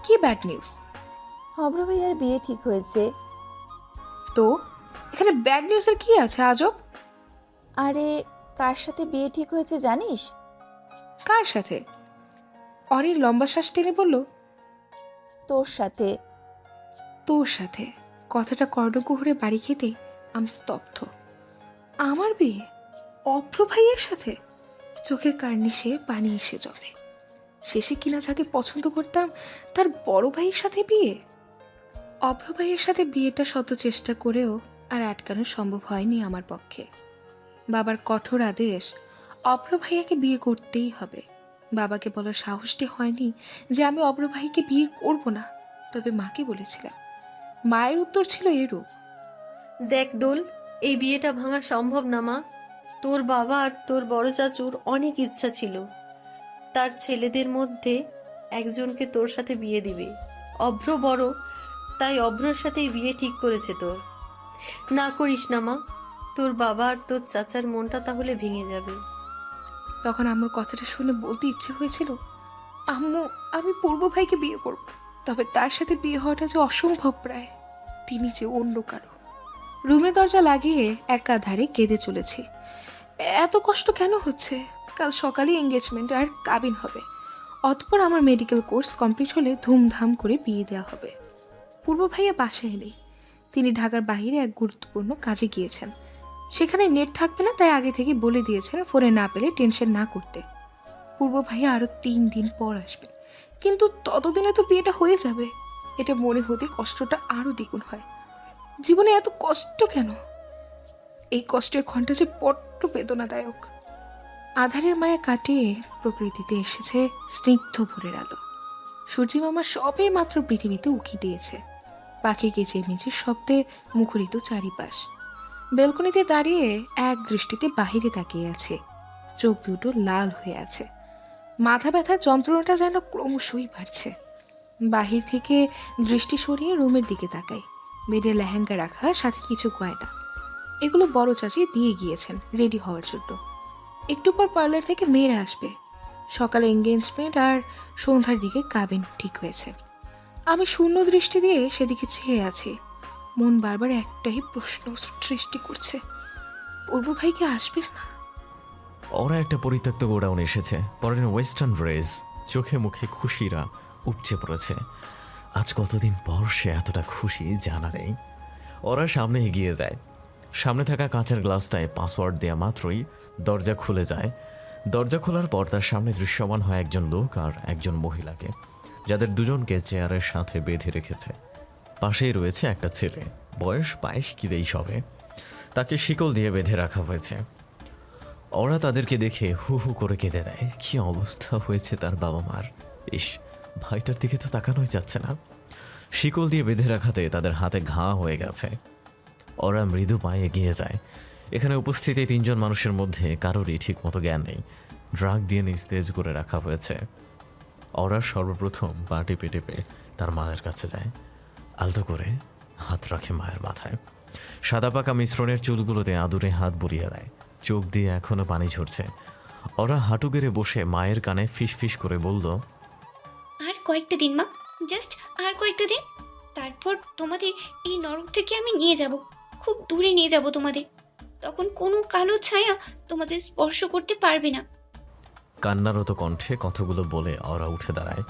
কি ব্যাড নিউজ? অভ্র ভাইয়ার বিয়ে ঠিক হয়েছে। তো এখানে ব্যাড নিউজের কি আছে আজব? আরে কার সাথে বিয়ে ঠিক হয়েছে জানিস? কার সাথে? অরিন লম্বা শ্বাস টেনে বলল, তোর সাথে। তোর সাথে। কথাটা কর্ণকুহরে বাড়ি খেতে আমি স্তব্ধ। আমার বিয়ে অভ্র ভাইয়ের সাথে? চোখের কার্নিশে পানি এসে জমে। শেষে কিনা যাকে পছন্দ করতাম তার বড় ভাইয়ের সাথে বিয়ে। অভ্র ভাইয়ের সাথে বিয়েটা শত চেষ্টা করেও আর আটকানো সম্ভব হয়নি আমার পক্ষে। বাবার কঠোর আদেশ, অভ্র ভাইয়াকে বিয়ে করতেই হবে। বাবাকে বলার সাহসটি হয়নি যে আমি অভ্র ভাইকে বিয়ে করব না, তবে মাকে বলেছিলাম। মায়ের উত্তর ছিল এরূপ। দেখ দোল, এই বিয়েটা ভাঙা সম্ভব না মা। তোর বাবা আর তোর বড় চাচুর অনেক ইচ্ছা ছিল তার ছেলেদের মধ্যে একজনকে তোর সাথে বিয়ে দিবে। অভ্র বড়, তাই অভ্রর সাথেই বিয়ে ঠিক করেছে তোর। না করিস না মা, তোর বাবা আর তোর চাচার মনটা তাহলে ভেঙে যাবে। তখন আমার কথাটা শুনে বলতে ইচ্ছে হয়েছিল, আম্মু, আমি পূর্ব ভাইকে বিয়ে করব, তবে তার সাথে বিয়ে হওয়াটা যে অসম্ভব প্রায়। তিনি যে অন্য কারো। রুমে দরজা লাগিয়ে একাধারে কেঁদে চলেছি। এত কষ্ট কেন হচ্ছে? কাল সকালে এঙ্গেজমেন্ট আর কাবিন হবে। অতঃপর আমার মেডিকেল কোর্স কমপ্লিট হলে ধুমধাম করে বিয়ে দেওয়া হবে। পূর্ব ভাইয়া বাসায় নেই, তিনি ঢাকার বাইরে এক গুরুত্বপূর্ণ কাজে গিয়েছেন। সেখানে নেট থাকবে না, তাই আগে থেকে বলে দিয়েছেন ফোনে না পেলে টেনশন না করতে। পূর্ব ভাইয়া আরও 3 দিন পর আসবেন, কিন্তু ততদিনে তো বিয়েটা হয়ে যাবে। এটা মনে হতে কষ্টটা আরও দ্বিগুণ হয়। জীবনে এত কষ্ট কেন? এই কষ্টের ঘণ্টা যে বড্ড বেদনাদায়ক। আধারের মায়া কাটিয়ে প্রকৃতিতে এসেছে স্নিগ্ধ ভোরের আলো। সূর্যিমামা সবে মাত্র পৃথিবীতে উকি দিয়েছে। পাখি কিচিরমিচির শব্দে মুখরিত চারিপাশ। বেলকনিতে দাঁড়িয়ে এক দৃষ্টিতে বাহিরে তাকিয়ে আছে। চোখ দুটো লাল হয়ে আছে। মাথা ব্যথার যন্ত্রণাটা যেন ক্রমশই বাড়ছে। বাহির থেকে দৃষ্টি সরিয়ে রুমের দিকে তাকাই। বেডে লেহেঙ্গা রাখা, সাথে কিছু গয়না। এগুলো বড় চাচি দিয়ে গিয়েছেন রেডি হওয়ার জন্য। একটু পর পার্লার থেকে মেয়েরা আসবে। সকালে এঙ্গেজমেন্ট আর সন্ধ্যার দিকে কাবিন ঠিক হয়েছে। আমি শূন্য দৃষ্টি দিয়ে সেদিকে চেয়ে আছি। মন বারবার একটাই প্রশ্ন সৃষ্টি করছে, পূর্ব ভাই কি আসবে না? ওরা একটা পরিত্যক্ত গোডাউন এসেছে, পরের ওয়েস্টার্ন ড্রেস, চোখে মুখে খুশিরা উপচে পড়েছে। আজ কতদিন পর সে এতটা খুশি জানা নেই। ওরা সামনে এগিয়ে যায়। সামনে থাকা কাঁচের গ্লাসটায় পাসওয়ার্ড দেওয়া মাত্রই দরজা খুলে যায়। দরজা খোলার পর তার সামনে দৃশ্যমান হয় একজন লোক আর একজন মহিলাকে, যাদের দুজনকে চেয়ারের সাথে বেঁধে রেখেছে। পাশেই রয়েছে একটা ছেলে, বয়স 22 কি দেই সবে। তাকে শিকল দিয়ে বেঁধে রাখা হয়েছে। ওরা তাদেরকে দেখে হু হু করে কেঁদে দেয়। কি অবস্থা হয়েছে তার বাবা মার! ইস, ভাইটার দিকে তো তাকানোই যাচ্ছে না। শিকল দিয়ে বেঁধে রাখাতে তাদের হাতে ঘা হয়ে গেছে। ওরা মৃদু পায়ে এগিয়ে যায়। এখানে উপস্থিত এই 3 জন মানুষের মধ্যে কারোরই ঠিক মতো জ্ঞান নেই। ড্রাগ দিয়ে নিস্তেজ করে রাখা হয়েছে। ওরা সর্বপ্রথম পা টিপে টিপে তার মায়ের কাছে যায়। আলতো করে হাত রাখে মায়ের মাথায়। সাদা পাকা মিশ্রণের চুলগুলোতে আদুরে হাত বুলিয়ে দেয়। চোখ দিয়ে এখনো পানি ঝরছে। ওরা হাঁটু গেড়ে বসে মায়ের কানে ফিস ফিস করে বলল, আর কয়েকটা দিন মা, জাস্ট আর কয়েকটা দিন। তারপর তোমাদের এই নরক থেকে আমি নিয়ে যাব, খুব দূরে নিয়ে যাব তোমাদের। তখন কোনো কালো ছায়া তোমাদের স্পর্শ করতে পারবে না। কান্নারত কণ্ঠে কথাগুলো বলে ওরা উঠে দাঁড়ায়।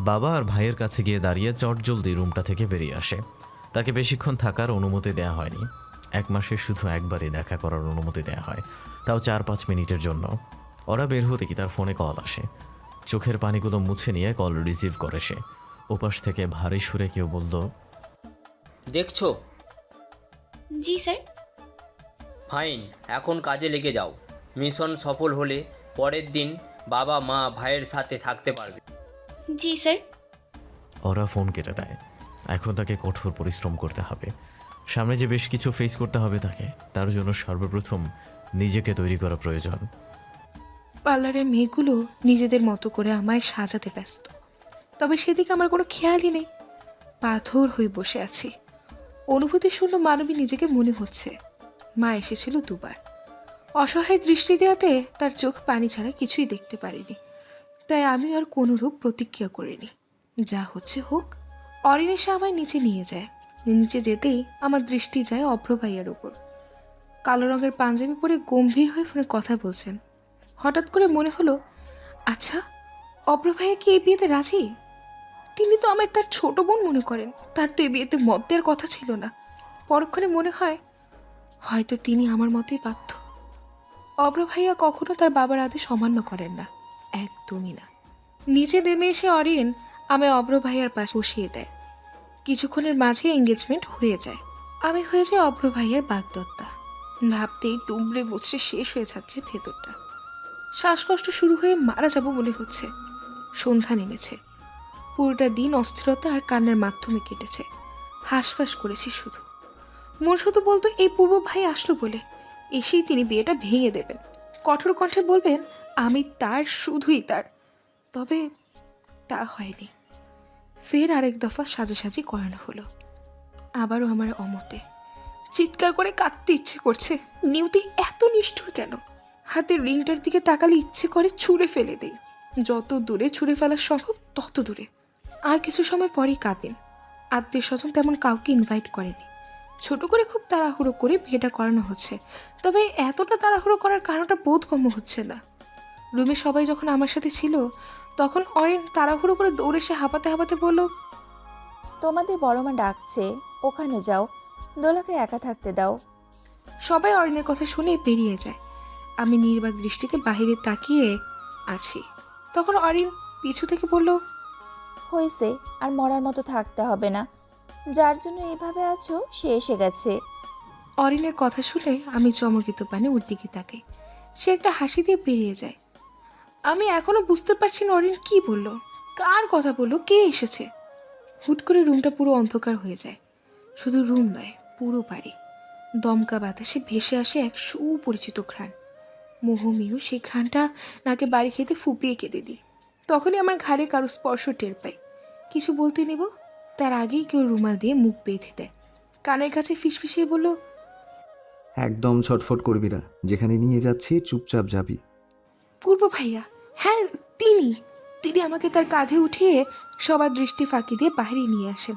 বাবা আর ভাইয়ের কাছে গিয়ে দাঁড়িয়ে চটজলদি রুমটা থেকে বেরিয়ে আসে। তাকে বেশিক্ষণ থাকার অনুমতি দেয়া হয়নি। 1 মাসে শুধু একবারই দেখা করার অনুমতি দেয়া হয়, তাও 4-5 মিনিটের জন্য। ওরা বের হতে কি তার ফোনে কল আসে। চোখের পানিগুলো মুছে নিয়ে কল রিসিভ করে সে। ওপাশ থেকে ভারী সুরে কেউ বলল, দেখছো? জি স্যার। ফাইন, এখন কাজে লেগে যাও। মিশন সফল হলে পরের দিন বাবা মা ভাইয়ের সাথে থাকতে পারবে। জি স্যার। ওরা ফোন কেটে দেয়। এখন তাকে কঠোর পরিশ্রম করতে হবে। সামনে যে বেশ কিছু ফেস করতে হবে তাকে, তার জন্য সর্বপ্রথম নিজেকে তৈরি করা প্রয়োজন। পার্লারের মেয়েগুলো নিজেদের মতো করে আমায় সাজাতে ব্যস্ত, তবে সেদিকে আমার কোনো খেয়ালই নেই। পাথর হয়ে বসে আছি। অনুভূতি শূন্য মানবী নিজেকে মনে হচ্ছে। মা এসেছিল 2 বার। অসহায় দৃষ্টি দেওয়াতে তার চোখ পানি ছাড়া কিছুই দেখতে পারেনি, তাই আমি আর কোনোরূপ প্রতিক্রিয়া করিনি। যা হচ্ছে হোক। অরিন এসে আমায় নিচে নিয়ে যায়। নিচে যেতেই আমার দৃষ্টি যায় অভ্র ভাইয়ার উপর। কালো রঙের পাঞ্জাবি পরে গম্ভীর হয়ে ফোনে কথা বলছেন। হঠাৎ করে মনে হলো, আচ্ছা অভ্র ভাইয়া কি এই বিয়েতে রাজি? তিনি তো আমায় তার ছোট বোন মনে করেন, তার তো এই বিয়েতে মত দেওয়ার কথা ছিল না। পরক্ষণে মনে হয় হয়তো তিনি আমার মতোই বাধ্য। অভ্র ভাইয়া কখনো তার বাবার আদেশ অমান্য করেন না, একদমই না। নিচে নেমে এসে অরিন আমায় অভ্র ভাইয়ার পাশে বসিয়ে দেয়। কিছুক্ষণের মাঝে এঙ্গেজমেন্ট হয়ে যায়। আমি হয়ে যাই অভ্র ভাইয়ার বাগদত্তা। ভাবতেই দুমড়ে মুচড়ে শেষ হয়ে যাচ্ছে ভেতরটা। শ্বাসকষ্ট শুরু হয়ে মারা যাব মনে হচ্ছে। সন্ধ্যা নেমেছে। পুরোটা দিন অস্থিরতা আর কান্নার মাধ্যমে কেটেছে। হাঁসফাঁস করেছি শুধু। মন শুধু বলতো এই পূর্ব ভাই আসলো বলে এসেই তিনি বিয়েটা ভেঙে দেবেন, কঠোর কণ্ঠে বলবেন আমি তার, শুধুই তার। তবে তা হয়নি। ফের আরেক দফা সাজাসাজি করানো হলো। আবারও আমার অমতে। চিৎকার করে কাঁদতে ইচ্ছে করছে। নিয়তি এত নিষ্ঠুর কেন? হাতের রিংটার দিকে তাকালে ইচ্ছে করে ছুঁড়ে ফেলে দেই। যত দূরে ছুঁড়ে ফেলা সম্ভব তত দূরে। আর কিছু সময় পরেই কাবিন। আত্মীয় স্বজন তেমন কাউকে ইনভাইট করেনি। ছোট করে খুব তাড়াহুড়ো করে বিয়েটা করানো হচ্ছে। তবে এতটা তাড়াহুড়ো করার কারণটা বোধগম্য হচ্ছে না। রুমে সবাই যখন আমার সাথে ছিল তখন অরিন তাড়াহুড়ো করে দৌড়ে এসে হাঁপাতে হাঁপাতে বলল, তোমাদের বড় মা ডাকছে, ওখানে যাও, দোলাকে একা থাকতে দাও। সবাই অরিনের কথা শুনে বেরিয়ে যায়। আমি নির্বাক দৃষ্টিতে বাহিরে তাকিয়ে আছি। তখন অরিন পিছু থেকে বলল, হয়েছে, আর মরার মতো থাকতে হবে না। যার জন্য এইভাবে আছো সে এসে গেছে। অরিনের কথা শুনে আমি চমকিত পানে ওর দিকে তাকাই। সে একটা হাসি দিয়ে বেরিয়ে যায়। আমি এখনো বুঝতে পারছি না অরিন কি বলল, কার কথা বললো, কে এসেছে। হুট করে রুমটা পুরো অন্ধকার হয়ে যায়। শুধু রুম নয়, পুরো বাড়ি। দমকা বাতাসে ভেসে আসে এক সুপরিচিত ঘ্রাণ। মোহমীয় সেই ঘ্রাণটা নাকে বাড়ি খেতে ফুপিয়ে কেঁদে দিই। তখনই আমার ঘাড়ে কারো স্পর্শ টের পাই। কিছু বলতে নেব, তার আগেই কেউ রুমাল দিয়ে মুখ বেঁধে দেয়। কানের কাছে ফিসফিসিয়ে বলল, একদম ছটফট করবি না, যেখানে নিয়ে যাচ্ছি চুপচাপ যাবি। পূর্ব ভাইয়া। হ্যাঁ, তিনি তিনি আমাকে তার কাঁধে উঠিয়ে সবার দৃষ্টি ফাঁকি দিয়ে বাইরে নিয়ে আসেন।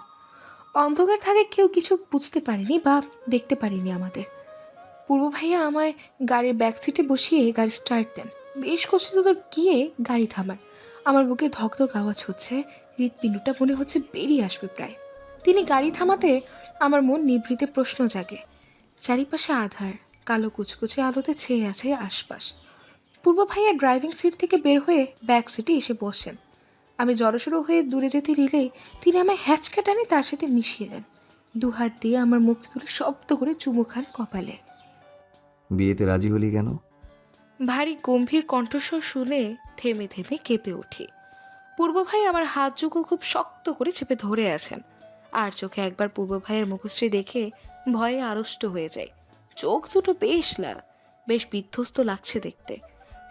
অন্ধকার থাকে কেউ কিছু বুঝতে পারেনি বা দেখতে পারেনি আমাদের। পূর্ব ভাইয়া আমায় গাড়ির ব্যাক সিটে বসিয়ে গাড়ি স্টার্ট দেন। বেশ কিছু দূর গিয়ে গাড়ি থামান। আমার বুকে ধকধক আওয়াজ হচ্ছে, হৃৎপিণ্ডটা মনে হচ্ছে বেরিয়ে আসবে প্রায়। তিনি গাড়ি থামাতে আমার মন নিভৃতে প্রশ্ন জাগে। চারিপাশে আধার, কালো কুচকুচে আলোতে ছেয়ে আছে আশপাশ। পূর্ব ভাইয়া ড্রাইভিং সিট থেকে বের হয়ে ব্যাক সিটে এসে বসেন। আমি জড়সড়ো হয়ে দূরে যেতে নিলেই তিনি আমায় হ্যাঁচকা টানে তার সাথে মিশিয়ে নেন। দুহাত দিয়ে আমার মুখ তুলে শব্দ করে চুমু খান কপালে। বিয়েতে রাজি হলি কেন? ভারী গম্ভীর কণ্ঠস্বর শুনে থেমে থেমে কেঁপে উঠি। পূর্ব ভাই আমার হাত যুগল খুব শক্ত করে চেপে ধরে আছেন। আর চোখে একবার পূর্ব ভাইয়ের মুখশ্রী দেখে ভয়ে আড়ষ্ট হয়ে যায়। চোখ দুটো বেশ লাল, বেশ বিধ্বস্ত লাগছে দেখতে।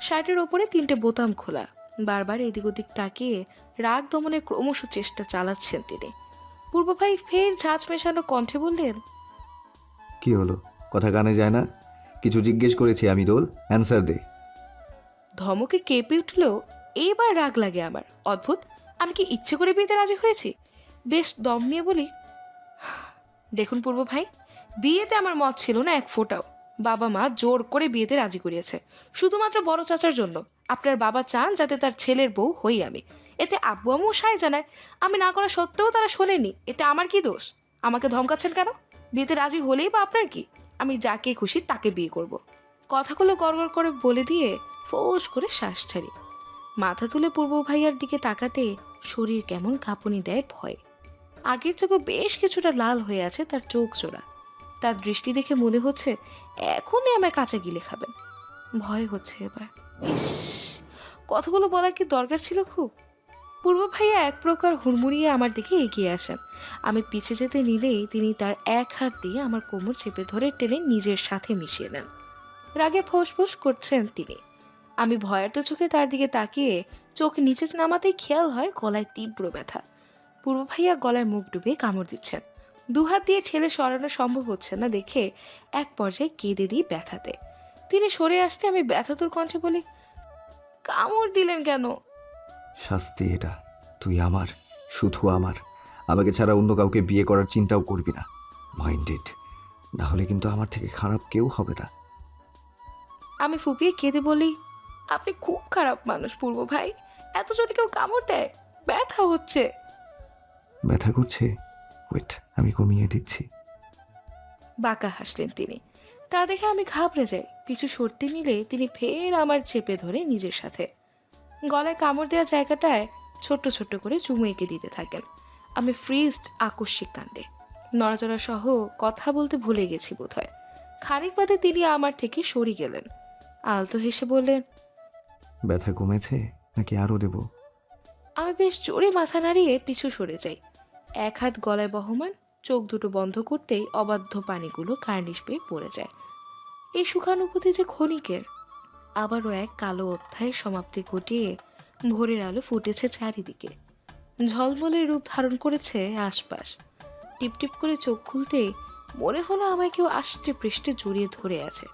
শার্টের ওপরে 3টে বোতাম খোলা। বারবার এদিক ওদিক তাকিয়ে রাগ দমনের ক্রমশ চেষ্টা চালাচ্ছেন তিনি। পূর্ব ভাই ফের ঝাঁঝ মেশানো কণ্ঠে বললেন, কি হলো, কথা কানে যায় না? কিছু জিজ্ঞেস করেছি আমি, দোল, অ্যান্সার দে। ধমকে কেঁপে উঠলেও এবার রাগ লাগে আমার। অদ্ভুত, আমি কি ইচ্ছে করে বিয়েতে রাজি হয়েছি? বেশ দম নিয়ে বলি, দেখুন পূর্ব ভাই, বিয়েতে আমার মত ছিল না এক ফোঁটাও। বাবা মা জোর করে বিয়েতে রাজি করিয়েছে, শুধুমাত্র বড় চাচার জন্য। আপনার বাবা চান যাতে তার ছেলের বউ হই আমি। এতে আব্বু আম্মু সায় জানায়, আমি না করা সত্ত্বেও তারা শোনেনি। এতে আমার কি দোষ? আমাকে ধমকাচ্ছেন কেন? বিয়েতে রাজি হলেই বা আপনার কি? আমি যাকে খুশি তাকে বিয়ে করব। কথাগুলো গড়গড় করে বলে দিয়ে ফোঁস করে শ্বাস ছাড়ি। মাথা তুলে পূর্ব ভাইয়ার দিকে তাকাতে শরীর কেমন কাঁপুনি দেয় ভয়। আগের থেকেও বেশ কিছুটা লাল হয়ে আছে তার চোখ জোড়া। তার দৃষ্টি দেখে মনে হচ্ছে এখনই আমায় কাঁচা গিলে খাবেন। ভয় হচ্ছে এবার। ইস, কথাগুলো বলা কি দরকার ছিল খুব? পূর্ব ভাইয়া এক প্রকার হুড়মুড়িয়ে আমার দিকে এগিয়ে আসেন। আমি পিছে যেতে নিলেই তিনি তার এক হাত দিয়ে আমার কোমর চেপে ধরে টেনে নিজের সাথে মিশিয়ে নেন। রাগে ফোঁস করছেন তিনি। আমি ভয়ার্ত চোখে তার দিকে তাকিয়ে চোখ নিচে নামাতেই খেয়াল হয় গলায় তীব্র ব্যথা। পূর্ব ভাইয়া গলায় মুখ ডুবে কামড় দিচ্ছেন। দুহাত দিয়ে ঠেলে সরানো সম্ভব হচ্ছে না দেখে এক পর্যায়ে কেঁদে দিই ব্যথাতে। তিনি সরে আসতে আমি ব্যথাতুর কণ্ঠে বলি, কামড় দিলেন কেন? শাস্তি এটা, তুই আমার শুধু আমার। আমাকে ছাড়া অন্য কাউকে বিয়ে করার চিন্তাও করবি না, মাইন্ডেড। নাহলে কিন্তু আমার থেকে খারাপ কেউ হবে না। আমি ফুপিয়ে কেঁদে বলি, আপনি খুব খারাপ মানুষ পূর্ব ভাই। এত জোরে কেউ কামড় দেয়, ব্যথা হচ্ছে। ব্যথা করছে? ওয়েট, আমি কমিয়ে দিচ্ছি। বাঁকা হাসলেন তিনি। তা দেখে আমি ঘাবড়ে যাই। পিছু সরতে নিলে তিনি ফের আমার চেপে ধরে নিজের সাথে গলায় কামড় দেওয়া জায়গাটায় ছোট্ট ছোট্ট করে চুমু এঁকে দিতে থাকেন। আমি ফ্রিজড আকস্মিক কাণ্ডে নড়াচড়া সহ কথা বলতে ভুলে গেছি বোধহয়। খানিক বাদে তিনি আমার থেকে সরে গেলেন। আলতো হেসে বললেন, ব্যথা কমেছে নাকি আরও দেব? আমি বেশ জোরে মাথা নাড়িয়ে পিছু সরে যাই। এক হাত গলায় বহমান, চোখ দুটো বন্ধ করতেই অবাধ্য পানিগুলো কার্নিশ পেয়ে পড়ে যায়। এই সুখানুভূতি যে ক্ষণিকের। আবারও এক কালো অধ্যায়ের সমাপ্তি ঘটিয়ে ভোরের আলো ফুটেছে চারিদিকে। ঝলমলে রূপ ধারণ করেছে আশপাশ। টিপটিপ করে চোখ খুলতেই মনে হলো আমায় কেউ আষ্টে পৃষ্ঠে জড়িয়ে ধরে আছে।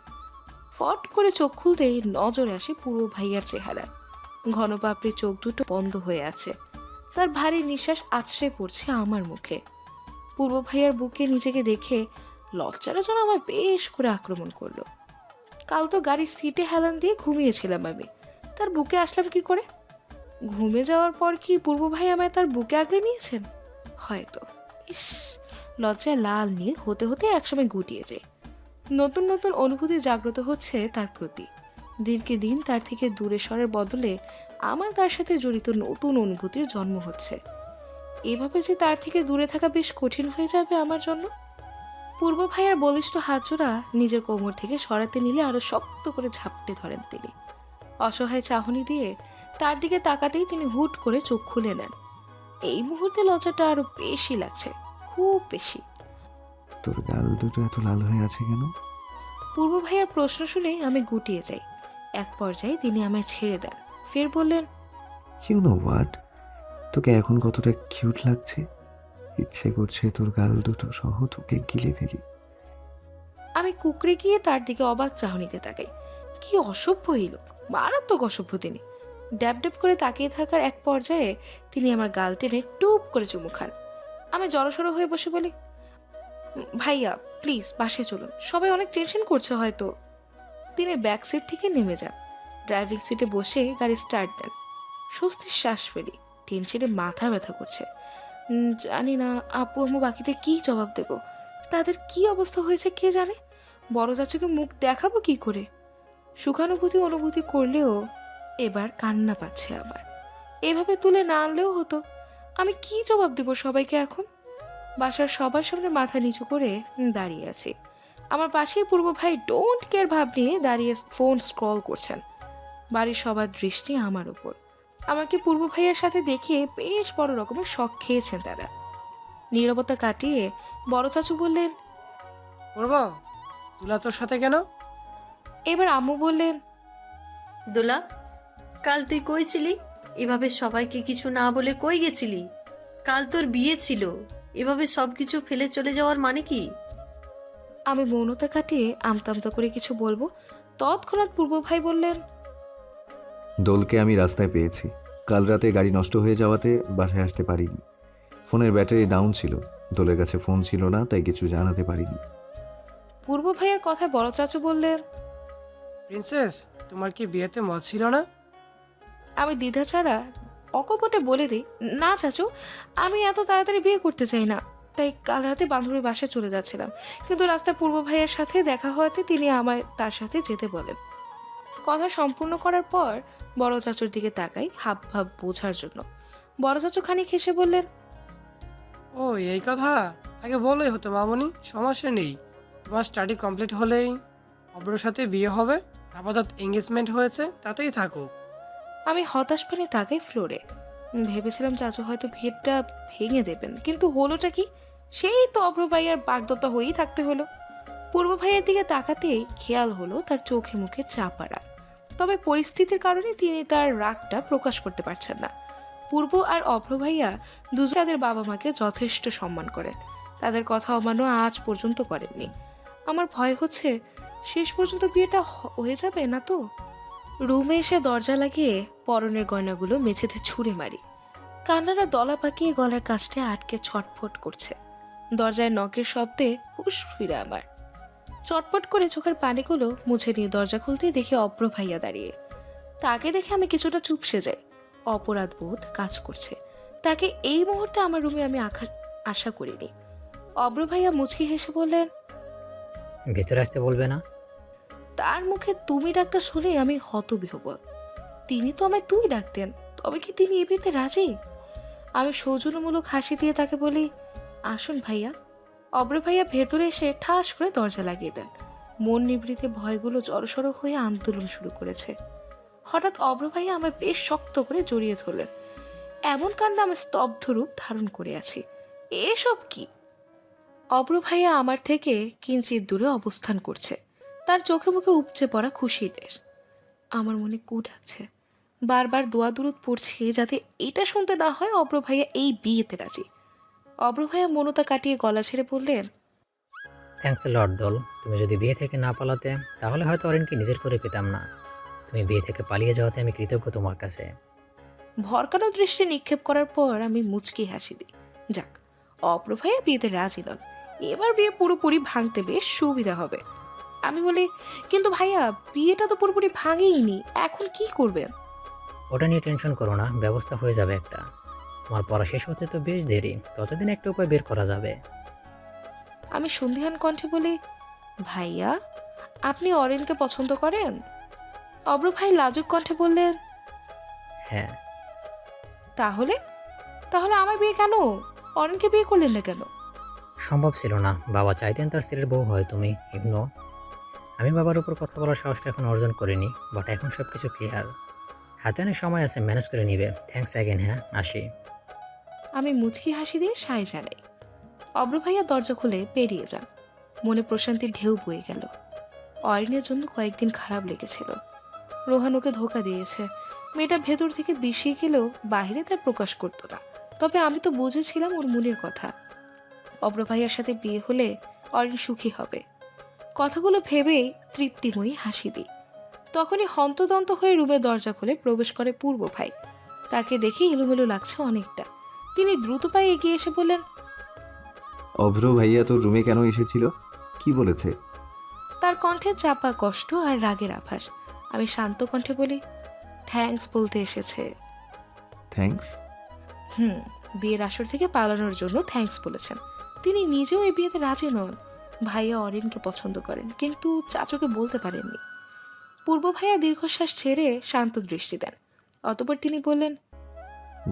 ফট করে চোখ খুলতেই নজরে আসে পূর্ব ভাইয়ার চেহারা। ঘন পাপড়ি চোখ দুটো বন্ধ হয়ে আছে। তার ভারী নিঃশ্বাস আছড়ে পড়ছে আমার মুখে। পূর্ব ভাইয়ার বুকে নিজেকে দেখে লজ্জাটা যেন আমায় বেশ করে আক্রমণ করলো। কাল তো গাড়ির সিটে হেলান দিয়ে ঘুমিয়েছিলাম আমি, তার বুকে আসলাম কি করে? ঘুমে যাওয়ার পর কি পূর্ব ভাই আমায় তার বুকে আগলে নিয়েছেন? হয়তো। ইস, লজ্জায় লাল নীল হতে হতে একসময় গুটিয়ে যায়। নতুন নতুন অনুভূতি জাগ্রত হচ্ছে তার প্রতি। দিনকে দিন তার থেকে দূরে সরার বদলে আমার তার সাথে জড়িত নতুন অনুভূতির জন্ম হচ্ছে। এভাবে যে তার থেকে দূরে থাকা বেশ কঠিন হয়ে যাবে আমার জন্য। পূর্ব ভাইয়ার বলিষ্ঠ হাতজোড়া নিজের কোমর থেকে সরাতে নিলে আরো শক্ত করে ঝাপটে ধরেন তিনি। অসহায় চাহনি দিয়ে তার দিকে তাকাতেই তিনি হুট করে চোখ খুলে নেন। এই মুহূর্তে লজ্জাটা আরো বেশি লাগছে, খুব বেশি। তোর গাল দুটো এত লাল হয়ে আছে কেন? পূর্ব ভাইয়ার প্রশ্ন শুনে আমি গুটিয়ে যাই। এক পর্যায়ে তিনি আমায় ছেড়ে দেন। ফের বললেন, ইউ নো হোয়াট, তোকে এখন কতটা কিউট লাগছে। ইচ্ছে করছে তোর গাল দুটো সহ তোকে গিলে ফেলি। আমি কুকড়ে গিয়ে তার দিকে অবাক চাহনিতে তাকাই। কি অসভ্য এই লোক, মারাত্মক অসভ্য তিনি। ড্যাব ড্যাব করে তাকিয়ে থাকার এক পর্যায়ে তিনি আমার গাল টেনে টুপ করে চুমু খান। আমি জড়সড় হয়ে বসে বলি, ভাইয়া প্লিজ বাসায় চলুন, সবাই অনেক টেনশন করছে হয়তো। তিনি ব্যাক সিট থেকে নেমে যান, ড্রাইভিং সিটে বসে গাড়ি স্টার্ট দেন। স্বস্তির শ্বাস ফেলি। টেনশনে মাথা ব্যথা করছে। জানি না আপু আম্মু বাকিদের কি জবাব দেব। তাদের কি অবস্থা হয়েছে কে জানে। বড় চাচুকে মুখ দেখাবো কি করে? সুখানুভূতি অনুভূতি করলেও এবার কান্না পাচ্ছে আমার। এভাবে তুলে না আনলেও হতো। আমি কি জবাব দেব সবাইকে এখন? বাসার সবার সামনে মাথা নিচু করে দাঁড়িয়ে আছি। আমার পাশেই পূর্ব ভাই ডোন্ট কেয়ার ভাব নিয়ে দাঁড়িয়ে ফোন স্ক্রল করছেন। বাড়ির সবার দৃষ্টি আমার উপর। আমাকে পূর্ব ভাইয়ের সাথে দেখে বেশ বড় রকমের শখ খেয়েছেন তারা। নীরবতা কাটিয়ে বড় চাচু বললেন, পূর্ব, তুলা তোর সাথে কেন? এবার আম্মু বললেন, দোলা, কাল তুই কই ছিলি? এভাবে সবাইকে কিছু না বলে কই গেছিলি? কাল তোর বিয়ে ছিল, এভাবে সব কিছু ফেলে চলে যাওয়ার মানে কি? আমি মৌনতা কাটিয়ে আমতামতা করে কিছু বলবো, তৎক্ষণাৎ পূর্ব ভাই বললেন, দোলকে আমি রাস্তায় পেয়েছি। কাল রাতে গাড়ি নষ্ট হয়ে যাওয়াতে বাসায় আসতে পারিনি। ফোনের ব্যাটারি ডাউন ছিল, দোলের কাছে ফোন ছিল না, তাই কিছু জানাতে পারিনি। পূর্ব ভাইয়ের কথায় বড় চাচু বললেন, প্রিন্সেস, তোমার কি বিয়েতে মত ছিল না? আমি দ্বিধা ছাড়া অকপটে বলে দিই, না চাচু, আমি এত তাড়াতাড়ি বিয়ে করতে চাই না। তাই কাল রাতে বান্ধবীর বাসায় চলে যাচ্ছিলাম, কিন্তু রাস্তায় পূর্ব ভাইয়ের সাথে দেখা হওয়াতে তিনি আমায় তার সাথে যেতে বলেন। কথা সম্পূর্ণ করার পর বড় চাচুর দিকে তাকাই হাব ভাব বোঝার জন্য। বড় চাচু খানিক হেসে বললেন, ও এই কথা, আগে বলেই হতো মামনি, সমস্যা নেই। তোমার স্টাডি কমপ্লিট হলেই অব্রর সাথে বিয়ে হবে। আপাতত এঙ্গেজমেন্ট হয়েছে, তাতেই থাকুক। আমি হতাশ পানে তাকাই ফ্লোরে। ভেবেছিলাম চাচু হয়তো ভিড়টা ভেঙে দেবেন, কিন্তু হলোটা কি? সেই তো অভ্র ভাইয়ার বাগদত্তা হয়েই থাকতে হলো। পূর্ব ভাইয়ের দিকে তাকাতেই খেয়াল হলো তার চোখে মুখে চাপা রাগ। তবে পরিস্থিতির কারণে তিনি তার রাগটা প্রকাশ করতে পারছেন না। পূর্ব আর অভ্র ভাইয়া দুজন তাদের বাবা মাকে যথেষ্ট সম্মান করেন। তাদের কথা অমান্য আজ পর্যন্ত করেননি। আমার ভয় হচ্ছে শেষ পর্যন্ত বিয়েটা হয়ে যাবে না তো। রুমে এসে দরজা লাগিয়ে পরনের গয়নাগুলো মেঝেতে ছুঁড়ে মারি। কান্নারা দলা পাকিয়ে গলার কাছটা আটকে ছটফট করছে। দরজায় নখের শব্দে হুঁশ ফিরে আমার। চটপট করে চোখের পানিগুলো মুছে নিয়ে দরজা খুলতেই দেখি অব্র ভাইয়া দাঁড়িয়ে। তাকে দেখে আমি কিছুটা চুপসে যাই। অপরাধ বোধ কাজ করছে। তাকে এই মুহূর্তে আমার রুমে আমি আশা করিনি। অব্র ভাইয়া মুচকি হেসে বললেন, ভেতরে আসতে বলবে না? তার মুখে তুমি ডাকটা শুনে আমি হতবিহ্বল। তিনি তো আমায় তুই ডাকতেন, তবে কি তিনি এ বিয়েতে রাজি? আমি সৌজন্যমূলক হাসি দিয়ে তাকে বলি, আসুন ভাইয়া। অব্র ভাইয়া ভেতরে এসে ঠাস করে দরজা লাগিয়ে দেন। মন নিভৃতে ভয়গুলো জড়সড় হয়ে আন্দোলন শুরু করেছে। হঠাৎ অব্র ভাইয়া আমায় বেশ শক্ত করে জড়িয়ে ধরলেন। এমন কাণ্ডে আমি স্তব্ধ রূপ ধারণ করে আছি। এসব কি? অব্র ভাইয়া আমার থেকে কিঞ্চিত দূরে অবস্থান করছে। তার চোখে মুখে উপচে পড়া খুশির রেশ। আমার মনে কু ডাকছে। বারবার দোয়া দুরুদ পড়ছে যাতে এটা শুনতে না হয় অব্র ভাইয়া এই বিয়েতে রাজি। অব্র ভাইয়া মনতা কাটিয়ে গলা ছেড়ে বললেন, থ্যাঙ্কস লর্ড দোল। তুমি যদি বিয়ে থেকে না পালাতে তাহলে হয়তো অরিনকে নিজের করে পেতাম না। তুমি বিয়ে থেকে পালিয়ে যাওয়াতে আমি কৃতজ্ঞ তোমার কাছে। ভরকানো দৃষ্টি নিক্ষেপ করার পর আমি মুচকি হাসি দিই। যাক, অব্র ভাইয়া বিয়েতে রাজি নন। এবার বিয়ে পুরোপুরি ভাঙতে বেশ সুবিধা হবে। আমি বলি, কিন্তু ভাইয়া বিয়েটা তো পুরোপুরি ভাঙেইনি, এখন কি করবেন? ওটা নিয়ে টেনশন করো না, ব্যবস্থা হয়ে যাবে একটা। তোমার পড়া শেষ হতে তো বেশ দেরি, ততদিন একটা উপায় বের করা যাবে। আমি সন্ধিহান কণ্ঠে বলি, ভাইয়া আপনি অরিনকে পছন্দ করেন? অব্র ভাই লাজুক কণ্ঠে বললেন, হ্যাঁ। তাহলে তাহলে আমার বিয়ে কেন? অরিনকে বিয়ে করলেন না কেন? সম্ভব ছিল না। বাবা চাইতেন তার স্ত্রীর বউ হয় তুমি, ইগনো। আমি বাবার উপর কথা বলার সাহসটা এখন অর্জন করিনি, বাট এখন সব কিছু ক্লিয়ার। হাতে অনেক সময় আছে, ম্যানেজ করে নিবে। Thanks again. হ্যাঁ, আসি। আমি মুচকি হাসি দিয়ে সায় জানাই। অব্র ভাইয়া দরজা খুলে বেরিয়ে যান। মনে প্রশান্তির ঢেউ বয়ে গেল। অরিনের জন্য কয়েকদিন খারাপ লেগেছিল। রোহান ওকে ধোকা দিয়েছে। মেয়েটা ভেতর থেকে বিষিয়ে গেলেও বাইরে তার প্রকাশ করতো না। তবে আমি তো বুঝেছিলাম ওর মনের কথা। অব্র ভাইয়ার সাথে বিয়ে হলে অরিন সুখী হবে। কথাগুলো ভেবেই তৃপ্তিময়ী হাসি দিই। তখনই হন্তদন্ত হয়ে রুমের দরজা খুলে প্রবেশ করে পূর্ব ভাই। তাকে দেখে এলোমেলো লাগছে অনেকটা। তিনি দ্রুত পায়ে এগিয়ে এসে বললেন, অভ্র ভাইয়া তোর রুমে কেন এসেছিল? কি বলেছে? তার কণ্ঠে চাপা কষ্ট আর রাগের আভাস। আমি শান্ত কণ্ঠে বলি, থ্যাঙ্কস বলতে এসেছে। থ্যাঙ্কস? বিয়ের আসর থেকে পালানোর জন্য থ্যাঙ্কস বলেছেন। তিনি নিজেও এই বিয়েতে রাজি নন। ভাইয়া অরিনকে পছন্দ করেন, কিন্তু চাচুকে বলতে পারেননি। পূর্ব ভাইয়া দীর্ঘশ্বাস ছেড়ে শান্ত দৃষ্টি দেন। অতঃপর তিনি বললেন,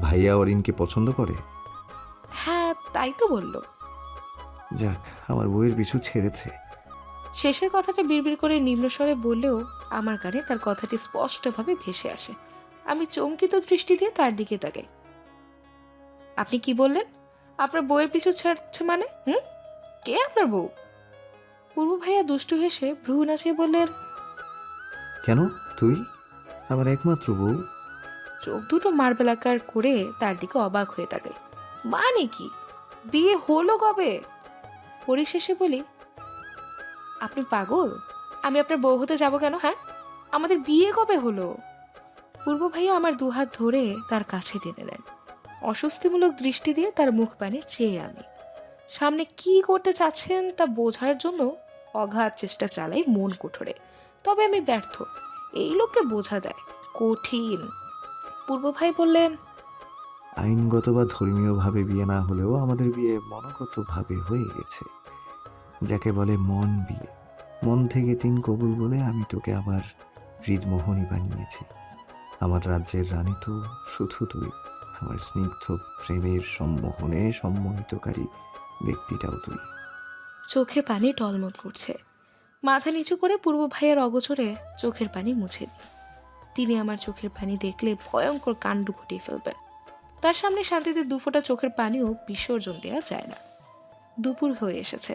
ভাইয়া অরিনকে পছন্দ করে? হ্যাঁ, তাই তো বলল। যাক, আমার বউয়ের পিছু ছেড়েছে। শেষের কথাটা বিড়বিড় করে নিম্নস্বরে বললেও আমার কানে তার কথাটি স্পষ্টভাবে ভেসে আসে। আমি চমকিত দৃষ্টি দিয়ে তার দিকে তাকাই। আপনি কি বললেন? আপনার বউয়ের পিছু ছাড়ছে মানে? কে আপনার বউ? পূর্ব ভাইয়া দুষ্টু হেসে ভ্রু নাচিয়ে বললেন, কেন? তুই আমার একমাত্র বউ। চোখ দুটো মার্বেল আকার করে তার দিকে অবাক হয়ে তাকাই। মানে কি? বিয়ে হলো কবে? পরিশেষে বলি, আপনি পাগল? আমি আপনার বউ হতে যাব কেন? হ্যাঁ, আমাদের বিয়ে কবে হলো? পূর্ব ভাইয়া আমার দুহাত ধরে তার কাছে টেনে নেন। অস্বস্তিমূলক দৃষ্টি দিয়ে তার মুখ পানে চেয়ে আমি। সামনে কি করতে চাচ্ছেন তা বোঝার জন্য অগাধ চেষ্টা চালাই মন কুঠোরে। তবে আমি ব্যর্থ। এই লোককে বোঝা দেয় কঠিন। পূর্ব ভাই বললেন, আইনগত বা ধর্মীয়ভাবে বিয়ে না হলেও আমাদের বিয়ে মনগতভাবে হয়ে গেছে। যাকে বলে মন বিয়ে। মন থেকে 3 কবুল বলে আমি তোকে আবার হৃদমোহনী বানিয়েছি। আমার রাজ্যের রানী তো শুধু তুই। আমার স্নিগ্ধ প্রেমের সম্মোহনে সম্মোহিতকারী ব্যক্তিটাও তুই। চোখে পানি টলমল করছে। মাথা নিচু করে পূর্ব ভাইয়ের অগোচরে চোখের পানি মুছে দিই। তিনি আমার চোখের পানি দেখলে ভয়ঙ্কর কাণ্ড ঘটিয়ে ফেলবেন। তার সামনে শান্তিতে 2 ফোঁটা চোখের পানিও বিসর্জন দেওয়া যায় না। দুপুর হয়ে এসেছে।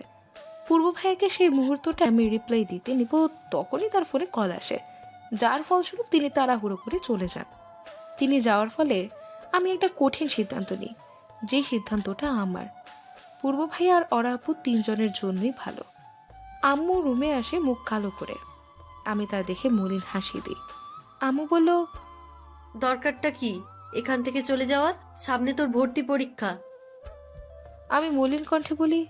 পূর্ব ভাইয়াকে সেই মুহূর্তটা আমি রিপ্লাই দিতে নিব, তখনই তার ফোনে কল আসে, যার ফলস্বরূপ তিনি তাড়াহুড়ো করে চলে যান। তিনি যাওয়ার ফলে আমি একটা কঠিন সিদ্ধান্ত নিই, যে সিদ্ধান্তটা আমার, পূর্ব ভাইয়া আর অরাপু 3 জনের জন্যই ভালো। আম্মু রুমে আসে মুখ কালো করে। আমি তা দেখে মলিন হাসি দিই। আম্মু বলল, দরকারটা কি? এখান থেকে চলে যাওয়ার? সামনে তোর ভর্তি পরীক্ষা। আমি মলিন কণ্ঠে বলি,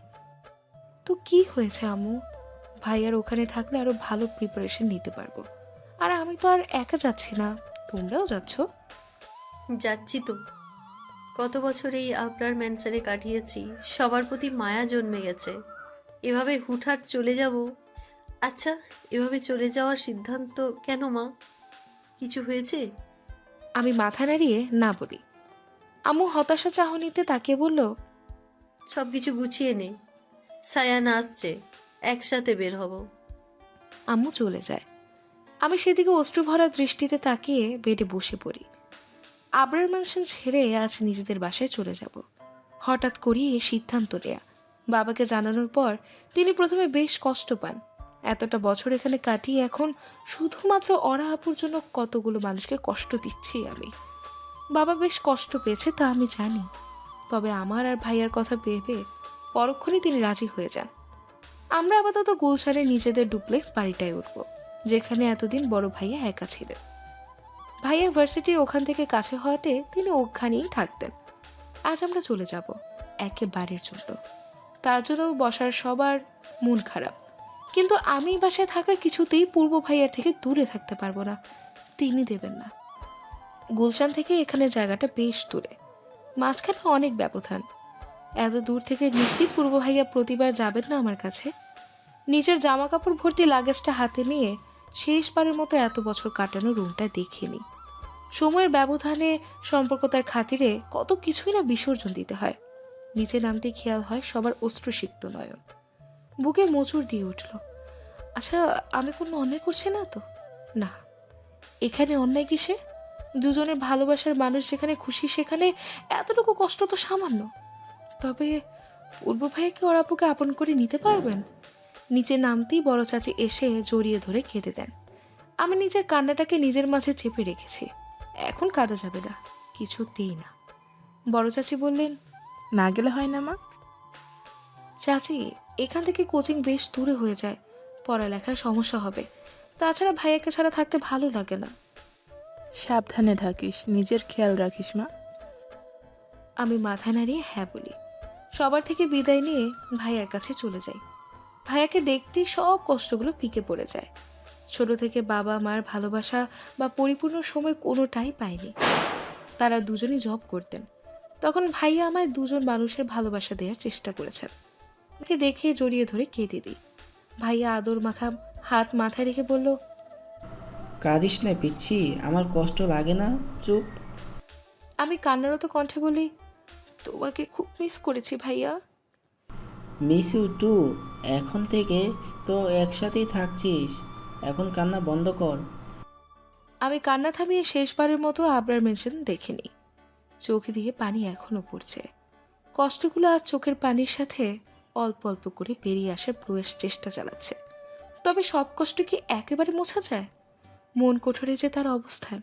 তো কি হয়েছে আম্মু? ভাইয়ার ওখানে থাকলে আরো ভালো প্রিপারেশন নিতে পারবো। আর আমি তো আর একা যাচ্ছি না, তোমরাও যাচ্ছ। যাচ্ছি তো। কত বছর এই আবরার ম্যানশনে কাটিয়েছি, সবার প্রতি মায়া জন্মে গেছে। এভাবে হুটহাট চলে যাব? আচ্ছা, এভাবে চলে যাওয়ার সিদ্ধান্ত কেন মা? কিছু হয়েছে? আমি মাথা নাড়িয়ে না বলি। আম্মু হতাশা চাহনিতে তাকিয়ে বলল, সব কিছু গুছিয়ে নে, সায়ান আসছে, একসাথে বের হব। আম্মু চলে যায়। আমি সেদিকে অশ্রুভরা দৃষ্টিতে তাকিয়ে বেডে বসে পড়ি। আবরার ম্যানশন ছেড়ে আজ নিজেদের বাসায় চলে যাব। হঠাৎ করেই এই সিদ্ধান্ত নেয়া। বাবাকে জানানোর পর তিনি প্রথমে বেশ কষ্ট পান। এতটা বছর এখানে কাটিয়ে এখন শুধুমাত্র অরা আপুর জন্য কতগুলো মানুষকে কষ্ট দিচ্ছি আমি। বাবা বেশ কষ্ট পেয়েছে তা আমি জানি, তবে আমার আর ভাইয়ার কথা ভেবে পরক্ষণেই তিনি রাজি হয়ে যান। আমরা আপাতত গুলশানে নিজেদের ডুপ্লেক্স বাড়িটায় উঠব, যেখানে এতদিন বড় ভাইয়া একা ছিলেন। ভাইয়া ভার্সিটির ওখান থেকে কাছে হওয়াতে তিনি ওখানেই থাকতেন। আজ আমরা চলে যাব একেবারের জন্য। তার জন্য বসার সবার মন খারাপ, কিন্তু আমি বাসায় থাকলে কিছুতেই পূর্ব ভাইয়ার থেকে দূরে থাকতে পারবো না, তিনি দেবেন না। গুলশান থেকে এখানে জায়গাটা বেশ দূরে, মাঝখানে অনেক ব্যবধান। এত দূর থেকে নিশ্চিত পূর্ব ভাইয়া প্রতিবার যাবেন না আমার কাছে। নিজের জামা কাপড় ভর্তি লাগেজটা হাতে নিয়ে শেষবারের মতো এত বছর কাটানো রুমটা দেখিনি। সময়ের ব্যবধানে সম্পর্কতার খাতিরে কত কিছুই না বিসর্জন দিতে হয়। নিচে নামতে খেয়াল হয় সবার অশ্রুসিক্ত নয়ন। বুকে মোচড় দিয়ে উঠল। আচ্ছা, আমি কোনো অন্যায় করছি না তো? না, এখানে অন্যায় কিসের? দুজনের ভালোবাসার মানুষ যেখানে খুশি সেখানে এতটুকু কষ্ট তো সামান্য। তবে পূর্ব ভাইকে ওর আপুকে আপন করে নিতে পারবেন? নিচে নামতেই বড় চাচি এসে জড়িয়ে ধরে কেঁদে দেন। আমি নিজের কান্নাটাকে নিজের মাঝে চেপে রেখেছি। এখন কাঁদা যাবে না, কিছুতেই না। বড় চাচি বললেন, না গেলে হয় না মা? চাচি, এখান থেকে কোচিং বেশ দূরে হয়ে যায়, পড়ালেখার সমস্যা হবে। তাছাড়া ভাইয়াকে ছাড়া থাকতে ভালো লাগে না। সাবধানে থাকিস, নিজের খেয়াল রাখিস মা। আমি মাথা নাড়িয়ে হ্যাঁ বলি। সবার থেকে বিদায় নিয়ে ভাইয়ার কাছে চলে যাই। ভাইয়াকে দেখতেই সব কষ্টগুলো ফিকে পড়ে যায়। ছোট থেকে বাবা মার ভালোবাসা বা পরিপূর্ণ সময় কোনোটাই পাইনি। তারা দুজনই জব করতেন। তখন ভাইয়া আমায় দুজন মানুষের ভালোবাসা দেওয়ার চেষ্টা করেছেন। তাকে দেখে জড়িয়ে ধরে কেঁদে দিই। ভাইয়া আদর মাখা হাত মাথায় রেখে বলল, কাঁদিস না পিচ্ছি, আমার কষ্ট লাগে না, চুপ। আমি কান্নারত কণ্ঠে বলি, তোমাকে খুব মিস করেছি ভাইয়া। Miss you too. এখন থেকে তো একসাথেই থাকছিস, এখন কান্না বন্ধ কর। আমি কান্না থামিয়ে শেষবারের মতো আবরার মেনশন দেখিনি। চোখ দিয়ে পানি এখনো পড়ছে। কষ্টগুলো আজ চোখের পানির সাথে অল্প অল্প করে বেরিয়ে আসার প্রয়াস চেষ্টা চালাচ্ছে। তবে সব কষ্ট কি একেবারে মোছা যায়? মন কোঠরে যে তার অবস্থান,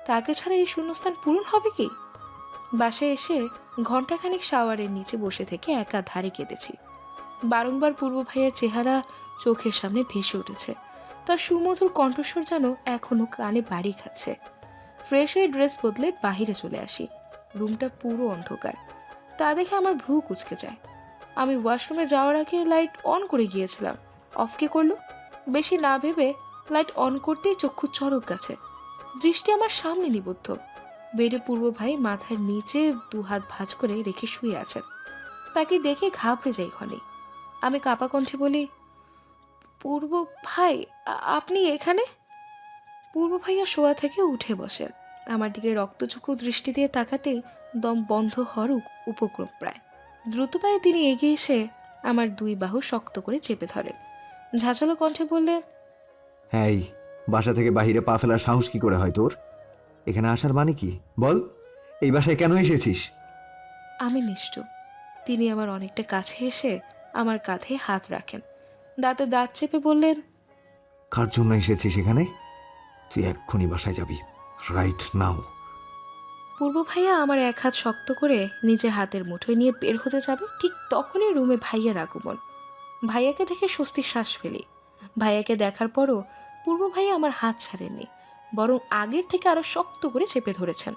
তাকে ছাড়া এই শূন্যস্থান পূরণ হবে কি? বাসায় এসে ঘণ্টাখানেক শাওয়ারের নিচে বসে থেকে একা ধারে কেঁদেছি। বারংবার পূর্ব ভাইয়ের চেহারা চোখের সামনে ভেসে উঠেছে। তার সুমধুর কণ্ঠস্বর যেন এখনো কানে বাড়ি খাচ্ছে। ফ্রেশ হয়ে ড্রেস বদলে বাহিরে চলে আসি। রুমটা পুরো অন্ধকার, তা দেখে আমার ভ্রু কুঁচকে যায়। আমি ওয়াশরুমে যাওয়ার আগে লাইট অন করে গিয়েছিলাম, অফ কে করলো? বেশি না ভেবে লাইট অন করতেই চক্ষু চড়ক গাছে। দৃষ্টি আমার সামনে নিবদ্ধ। বেডে পূর্ব ভাই মাথার নিচে দুহাত ভাঁজ করে রেখে শুয়ে আছেন। তাকে দেখে ঘাবড়ে যাই ক্ষণে। আমি কাপা কণ্ঠে বলি, পূর্ব ভাই, আপনি এখানে? পূর্ব ভাইয়া শোয়া থেকে উঠে বসেন। আমার দিকে রক্তচক্ষু দৃষ্টি দিয়ে তাকাতেই দম বন্ধ হওয়ার উপক্রম প্রায়। দ্রুত পায়ে তিনি এগিয়ে এসে আমার দুই বাহু শক্ত করে চেপে ধরেন। ঝাঁঝালো কণ্ঠে বললেন, হ্যাঁ, এই বাসা থেকে বাইরে পা ফেলার সাহস কি করে হয় তোর? এখানে আসার মানে কি বল? এই বাসায় কেন এসেছিস? আমি নিশ্চুপ। তিনি আমার অনেকটা কাছে এসে আমার কাঁধে হাত রাখেন। দাঁতে দাঁত চেপে বললেন, কার জন্য এসেছিস এখানে? তুই এক্ষুনি বাসায় যাবি, রাইট নাও। পূর্ব ভাইয়া আমার এক হাত শক্ত করে নিজের হাতের মুঠোয় নিয়ে বের হতে যাবে, ঠিক তখনই রুমে ভাইয়ার আগমন। ভাইয়াকে দেখে স্বস্তির শ্বাস ফেলি। ভাইয়াকে দেখার পরও পূর্ব ভাইয়া আমার হাত ছাড়েননি, বরং আগের থেকে আরো শক্ত করে চেপে ধরেছেন।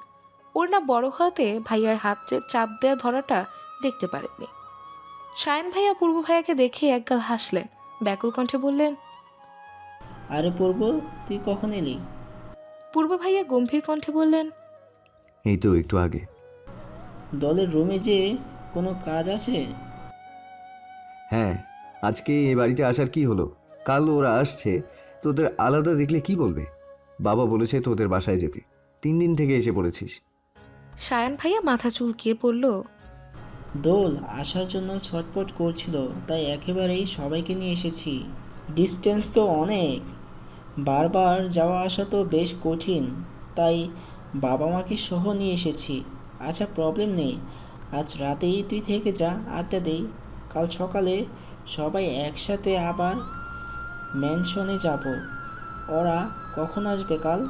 ওর না বড় হতে ভাইয়ার হাতে চাপ দেওয়া ধরাটা দেখতে পারেননি। সায়ন ভাইয়া পূর্ব ভাইয়াকে দেখে একগাল হাসলেন, ব্যাকুল কণ্ঠে বললেন, আরে পূর্ব, তুই কখন এলি? পূর্ব ভাইয়া গম্ভীর কণ্ঠে বললেন, এই তো একটু আগে। দলের রুমে যে কোনো কাজ আছে? হ্যাঁ, আজকে এ বাড়িতে আসার কি হলো? কাল ওরা আসছে, তোদের আলাদা দেখলে কি বলবে? বাবা বলেছে তোদের বাসায় যেতে, 3 দিন থেকে এসে পড়েছিস। সায়ন ভাইয়া মাথা চুলকিয়ে বলল, দোল আসার জন্য ছটপট করছিল, তাই একেবারেই সবাইকে নিয়ে এসেছি। ডিস্টেন্স তো অনেক, বারবার যাওয়া আসা তো বেশ কঠিন, তাই বাবা মাকে সহ নিয়ে এসেছি। আচ্ছা, প্রবলেম নেই, আজ রাতেই তুই থেকে যা, আড্ডা দেই। কাল সকালে সবাই একসাথে আবার ম্যানশনে যাব। ওরা কখন আসবে কাল?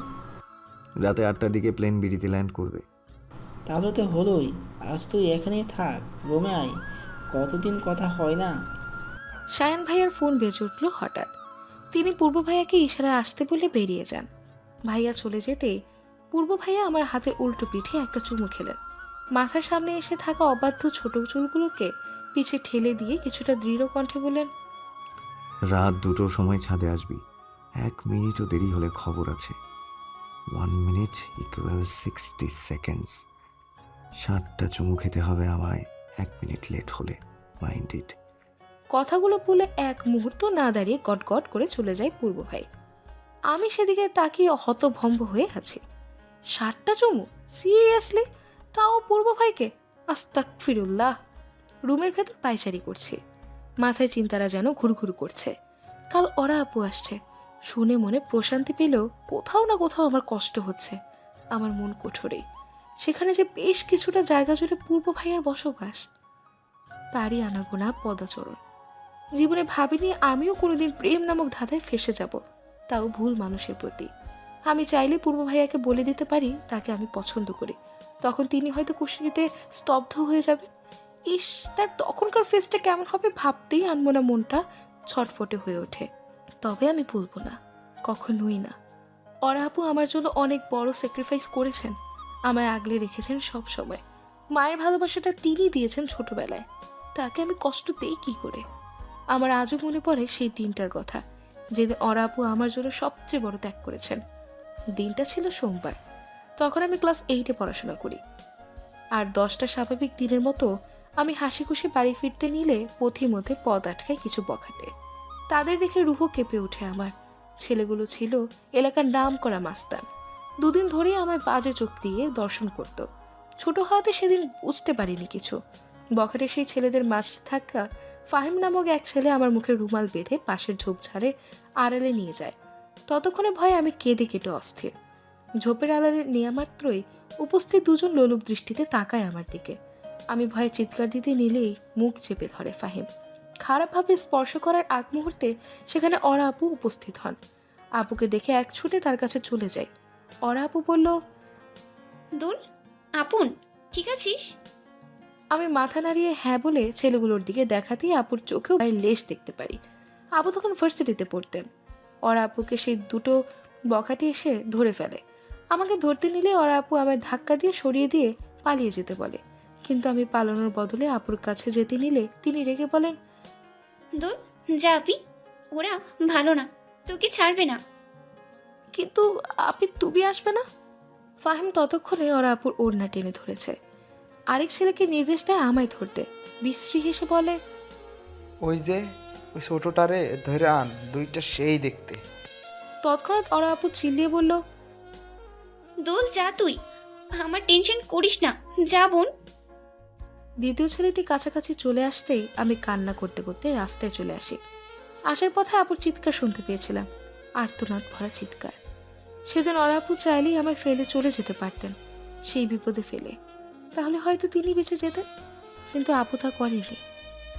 রাতে 8টার দিকে প্লেন বিড়িতে ল্যান্ড করবে। তাহলে তো হলোই, আজ তুই এখানেই থাক, রুমে আয়, কতদিন কথা হয় না। সায়ন ভাইয়ার ফোন বেজে উঠল হঠাৎ। তিনি পূর্ব ভাইয়াকে ইশারায় আসতে বলে বেরিয়ে যান। ভাইয়া চলে যেতে পূর্ব ভাইয়া আমার হাতের উল্টো পিঠে একটা চুমু খেলেন। মাথার সামনে এসে থাকা অবাধ্য ছোট চুলগুলোকে পিছে ঠেলে দিয়ে কিছুটা দৃঢ় কণ্ঠে বললেন, রাত 2টোর সময় ছাদে আসবি। 1 মিনিটও দেরি হলে খবর আছে। 1 মিনিট ইকুয়ালস 60 সেকেন্ডস। 60টা চুমু খেতে হবে আমায় 1 মিনিট লেট হলে। Mind it. কথাগুলো বলে এক মুহূর্ত না দাঁড়িয়ে গটগট করে চলে যায় পূর্ব ভাই। আমি সেদিকে তাকিয়ে হতভম্ব হয়ে আছি। 60টা চুমু? সিরিয়াসলি? তাও পূর্ব ভাইকে? আস্তাগফিরুল্লাহ। রুমের ভেতর পায়চারি করছি, মাথায় চিন্তারা যেন ঘুরঘুর করছে। কাল ওরা আপু আসছে শুনে মনে প্রশান্তি পেলেও কোথাও না কোথাও আমার কষ্ট হচ্ছে। আমার মন কঠোরে, সেখানে যে বেশ কিছুটা জায়গা জুড়ে পূর্ব ভাইয়ার বসবাস, তারই আনাগোনা পদাচরণ। জীবনে ভাবিনি আমিও কোনোদিন প্রেম নামক ধাঁধায় ফেসে যাব, তাও ভুল মানুষের প্রতি। আমি চাইলে পূর্ব ভাইয়াকে বলে দিতে পারি তাকে আমি পছন্দ করি, তখন তিনি হয়তো খুশিতে স্তব্ধ হয়ে যাবেন। ইস, তার তখনকার ফেসটা কেমন হবে ভাবতেই আনমোনা মনটা ছটফটে হয়ে ওঠে। তবে আমি বলবো না, কখনোই না। ওরা আপু আমার জন্য অনেক বড় স্যাক্রিফাইস করেছেন, আমায় আগলে রেখেছেন সব সময়। মায়ের ভালোবাসাটা তিনি দিয়েছেন ছোটবেলায়, তাকে আমি কষ্ট দেই কি করে? আমার আজও মনে পড়ে সেই দিনটার কথা, যেদিন ওরা আপু আমার জন্য সবচেয়ে বড় ত্যাগ করেছেন। দিনটা ছিল সোমবার, তখন আমি ক্লাস 8-এ পড়াশোনা করি। আর 10টা স্বাভাবিক দিনের মতো আমি হাসি খুশি বাড়ি ফিরতে নিলে পথিমধ্যে পথ আটকায় কিছু বখাটে। তাদের দেখে রুহ কেঁপে ওঠে আমার। ছেলেগুলো ছিল এলাকার নাম করা মাস্তান, 2 দিন ধরেই আমায় বাজে চোখ দিয়ে দর্শন করত। ছোট হওয়াতে সেদিন বুঝতে পারিনি কিছু। বখাটে সেই ছেলেদের মাঝ থাকা ফাহিম নামক এক ছেলে আমার মুখে রুমাল বেঁধে পাশের ঝোপঝাড়ে আড়ালে নিয়ে যায়। ততক্ষণে ভয়ে আমি কেঁদে কেটে অস্থির। ঝোপের আড়ালে নেওয়া মাত্রই উপস্থিত 2 জন লোলুপ দৃষ্টিতে তাকায় আমার দিকে। আমি ভয়ে চিৎকার দিতে নিলেই মুখ চেপে ধরে ফাহিম। খারাপভাবে স্পর্শ করার আগ মুহূর্তে সেখানে ওরা আপু উপস্থিত হন। আপুকে দেখে এক ছুটে তার কাছে চলে যায়। ওরা আপু বলল, দোল, আপন ঠিক আছিস? আমি মাথা নাড়িয়ে হ্যাঁ বলে ছেলেগুলোর দিকে দেখাতেই আপুর চোখেও গায়ের লেশ দেখতে পারি। আপু তখন ভার্সিটিতে পড়তেন। ওরা আপুকে সেই 2টো বখাটি এসে ধরে ফেলে। আমাকে ধরতে নিলে ওরা আপু আমায় ধাক্কা দিয়ে সরিয়ে দিয়ে পালিয়ে যেতে বলে, কিন্তু আমি পালানোর বদলে আপুর কাছে যেতে নিলে তিনি রেগে বলেন, দোল যাবি, ওরা ভালো না, তোকে ছাড়বে না। কিন্তু আপনি তুমি আসবে না? ফাহিম ততক্ষণে ওরা আপুর ওড়না টেনে ধরেছে। আরেক ছেলেকে নির্দেশ দেয় আমায় ধরতে। বিশ্রী হেসে বলে, ওই যে ওই ছোটটারে ধরে আন, 2টা সেই দেখতে। তৎক্ষণাৎ ওরা আপু চিল্লিয়ে বলল, দোল যা তুই, আমার টেনশন করিস না, যা বোন। দ্বিতীয় ছেলেটি কাছাকাছি চলে আসতেই আমি কান্না করতে করতে রাস্তায় চলে আসি। আসার পথে আপুর চিৎকার শুনতে পেয়েছিলাম, আর্তনাদ ভরা চিৎকার। সেদিন ওরা আপু চাইলেই আমায় ফেলে চলে যেতে পারতেন, সেই বিপদে ফেলে। তাহলে হয়তো তিনি বেঁচে যেতেন, কিন্তু আপু তা করেনি।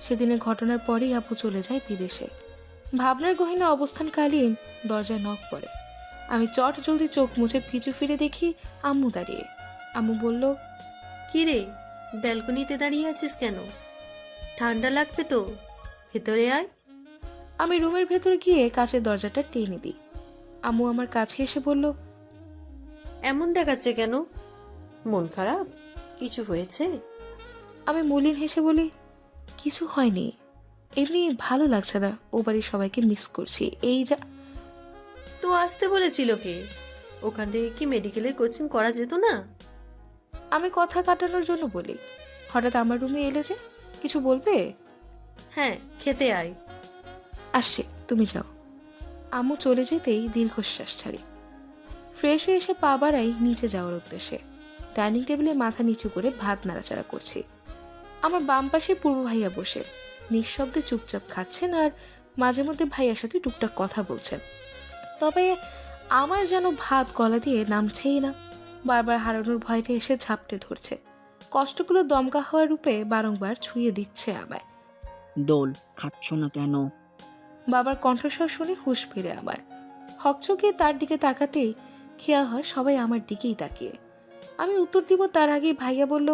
সেদিনের ঘটনার পরেই আপু চলে যায় বিদেশে। ভাবনার গহীনে অবস্থানকালীন দরজায় নক পড়ে। আমি চট জলদি চোখ মুছে পিছু ফিরে দেখি আম্মু দাঁড়িয়ে। আম্মু বলল, কি রে, ব্যালকনিতে দাঁড়িয়ে আছিস কেন? ঠান্ডা লাগবে তো, ভেতরে আয়। আমি রুমের ভেতরে গিয়ে কাচের দরজাটা টেনে দিই। আম্মু আমার কাছে এসে বলল, এমন দেখাচ্ছে কেন? মন খারাপ? কিছু হয়েছে? আমি মলিন হেসে বলি, কিছু হয়নি, এমনি ভালো লাগছে না, ও বাড়ির সবাইকে মিস করছি, এই যা। তো আসতে বলেছিল কে? ওখান থেকে কি মেডিকেলের কোচিং করা যেত না? আমি কথা কাটানোর জন্য বলি, হঠাৎ আমার রুমে এলে যে, কিছু বলবে? হ্যাঁ, খেতে আয়। আসছে, তুমি যাও। আম্মু চলে যেতেই দীর্ঘশ্বাস ছাড়ি। ফ্রেশ হয়ে এসে পা বাড়াই নিচে যাওয়ার উদ্দেশ্যে। ডাইনিং টেবিলে মাথা নিচু করে ভাত নাড়াচাড়া করছি। আমার বাম পাশে পূর্ব ভাইয়া বসে নিঃশব্দে চুপচাপ খাচ্ছেন আর মাঝে মধ্যে ভাইয়ার সাথে টুকটাক কথা বলছেন। তবে আমার যেন ভাত গলা দিয়ে নামছেই না, বারবার হারানোর ভয়টা এসে ঝাপটে ধরছে। কষ্টগুলো দমকা হওয়ার রূপে বারংবার ছুঁয়ে দিচ্ছে আমায়। দোল, খাচ্ছ না কেন? বাবার কণ্ঠস্বর শুনে হুঁশ ফিরে আমার। হকচকিয়ে তার দিকে তাকাতেই খেয়াল হয় সবাই আমার দিকেই তাকিয়ে। আমি উত্তর দিব তার আগেই ভাইয়া বলল,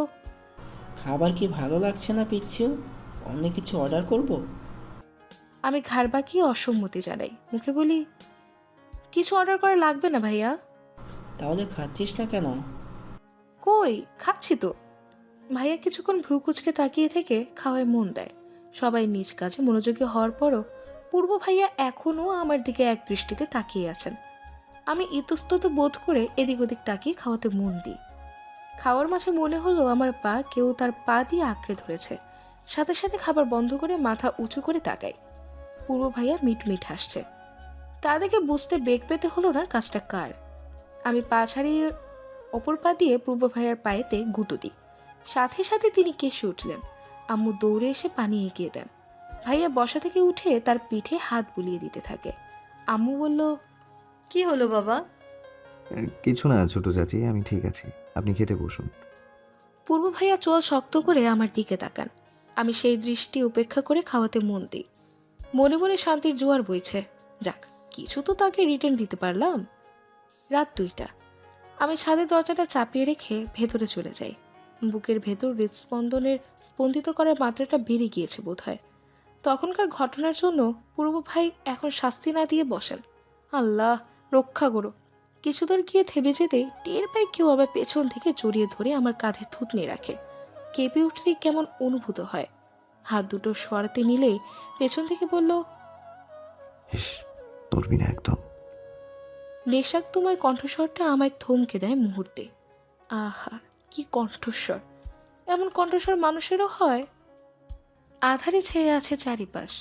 খাবার কি ভালো লাগছে না পিচ্ছিল? অন্য কিছু অর্ডার করব? আমি ঘাড় বাঁকিয়ে অসম্মতি জানাই। মুখে বলি, কিছু অর্ডার করা লাগবে না ভাইয়া। তাহলে খাচ্ছিস না কেন? কই, খাচ্ছি তো। ভাইয়া কিছুক্ষণ ভ্রু কুচকে তাকিয়ে থেকে খাওয়ায় মন দেয়। সবাই নিজ কাজে মনোযোগী হওয়ার পরও পূর্ব ভাইয়া এখনও আমার দিকে এক দৃষ্টিতে তাকিয়ে আছেন। আমি ইতস্তত বোধ করে এদিক ওদিক তাকিয়ে খাওয়াতে মন দিই। খাওয়ার মাঝে মনে হলো আমার পা কেউ তার পা দিয়ে আঁকড়ে ধরেছে। সাথে সাথে খাবার বন্ধ করে মাথা উঁচু করে তাকাই। পূর্ব ভাইয়া মিটমিট হাসছে। তা দেখে বুঝতে বেগ পেতে হলো না কাজটা কার। আমি পা ছাড়িয়ে অপর পা দিয়ে পূর্ব ভাইয়ার পায়েতে গুঁতো দিই। সাথে সাথে তিনি কেসে উঠলেন। আম্মু দৌড়ে এসে পানি এগিয়ে দেন। ভাইয়া বসা থেকে উঠে তার পিঠে হাত বুলিয়ে দিতে থাকে। আম্মু বলল, কি হলো বাবা? কিছু না ছোট চাচি, আমি ঠিক আছি, আপনি খেতে বসুন। পূর্ব ভাইয়া চোয়াল শক্ত করে আমার দিকে তাকান। আমি সেই দৃষ্টি উপেক্ষা করে খাওয়াতে মন দিই। মনে মনে শান্তির জোয়ার বইছে। যাক, কিছু তো তাকে রিটার্ন দিতে পারলাম। রাত 2টা। আমি ছাদের দরজাটা চাপিয়ে রেখে ভেতরে চলে যাই। বুকের ভেতর হৃদস্পন্দনের স্পন্দিত করার মাত্রাটা বেড়ে গিয়েছে বোধহয়। তখনকার ঘটনার জন্য পূর্ব ভাই এখন শাস্তি না দিয়ে বসেন। আল্লাহ রক্ষা করো। কিছুদূর গিয়ে থেমে যেতেই টের পাই কেউ আবার পেছন থেকে জড়িয়ে ধরে আমার কাঁধে থুতনি রাখে। কেঁপে উঠতেই কেমন অনুভূত হয়। হাত দুটো সরাতে নিলে পেছন থেকে বলল, ধরবি না একদম। নেশাক্তময় কণ্ঠস্বরটা আমায় থমকে দেয় মুহূর্তে। আহা, কি কণ্ঠস্বর! এমন কণ্ঠস্বর মানুষেরও হয়? আধারে ছেয়ে আছে চারিপাশ।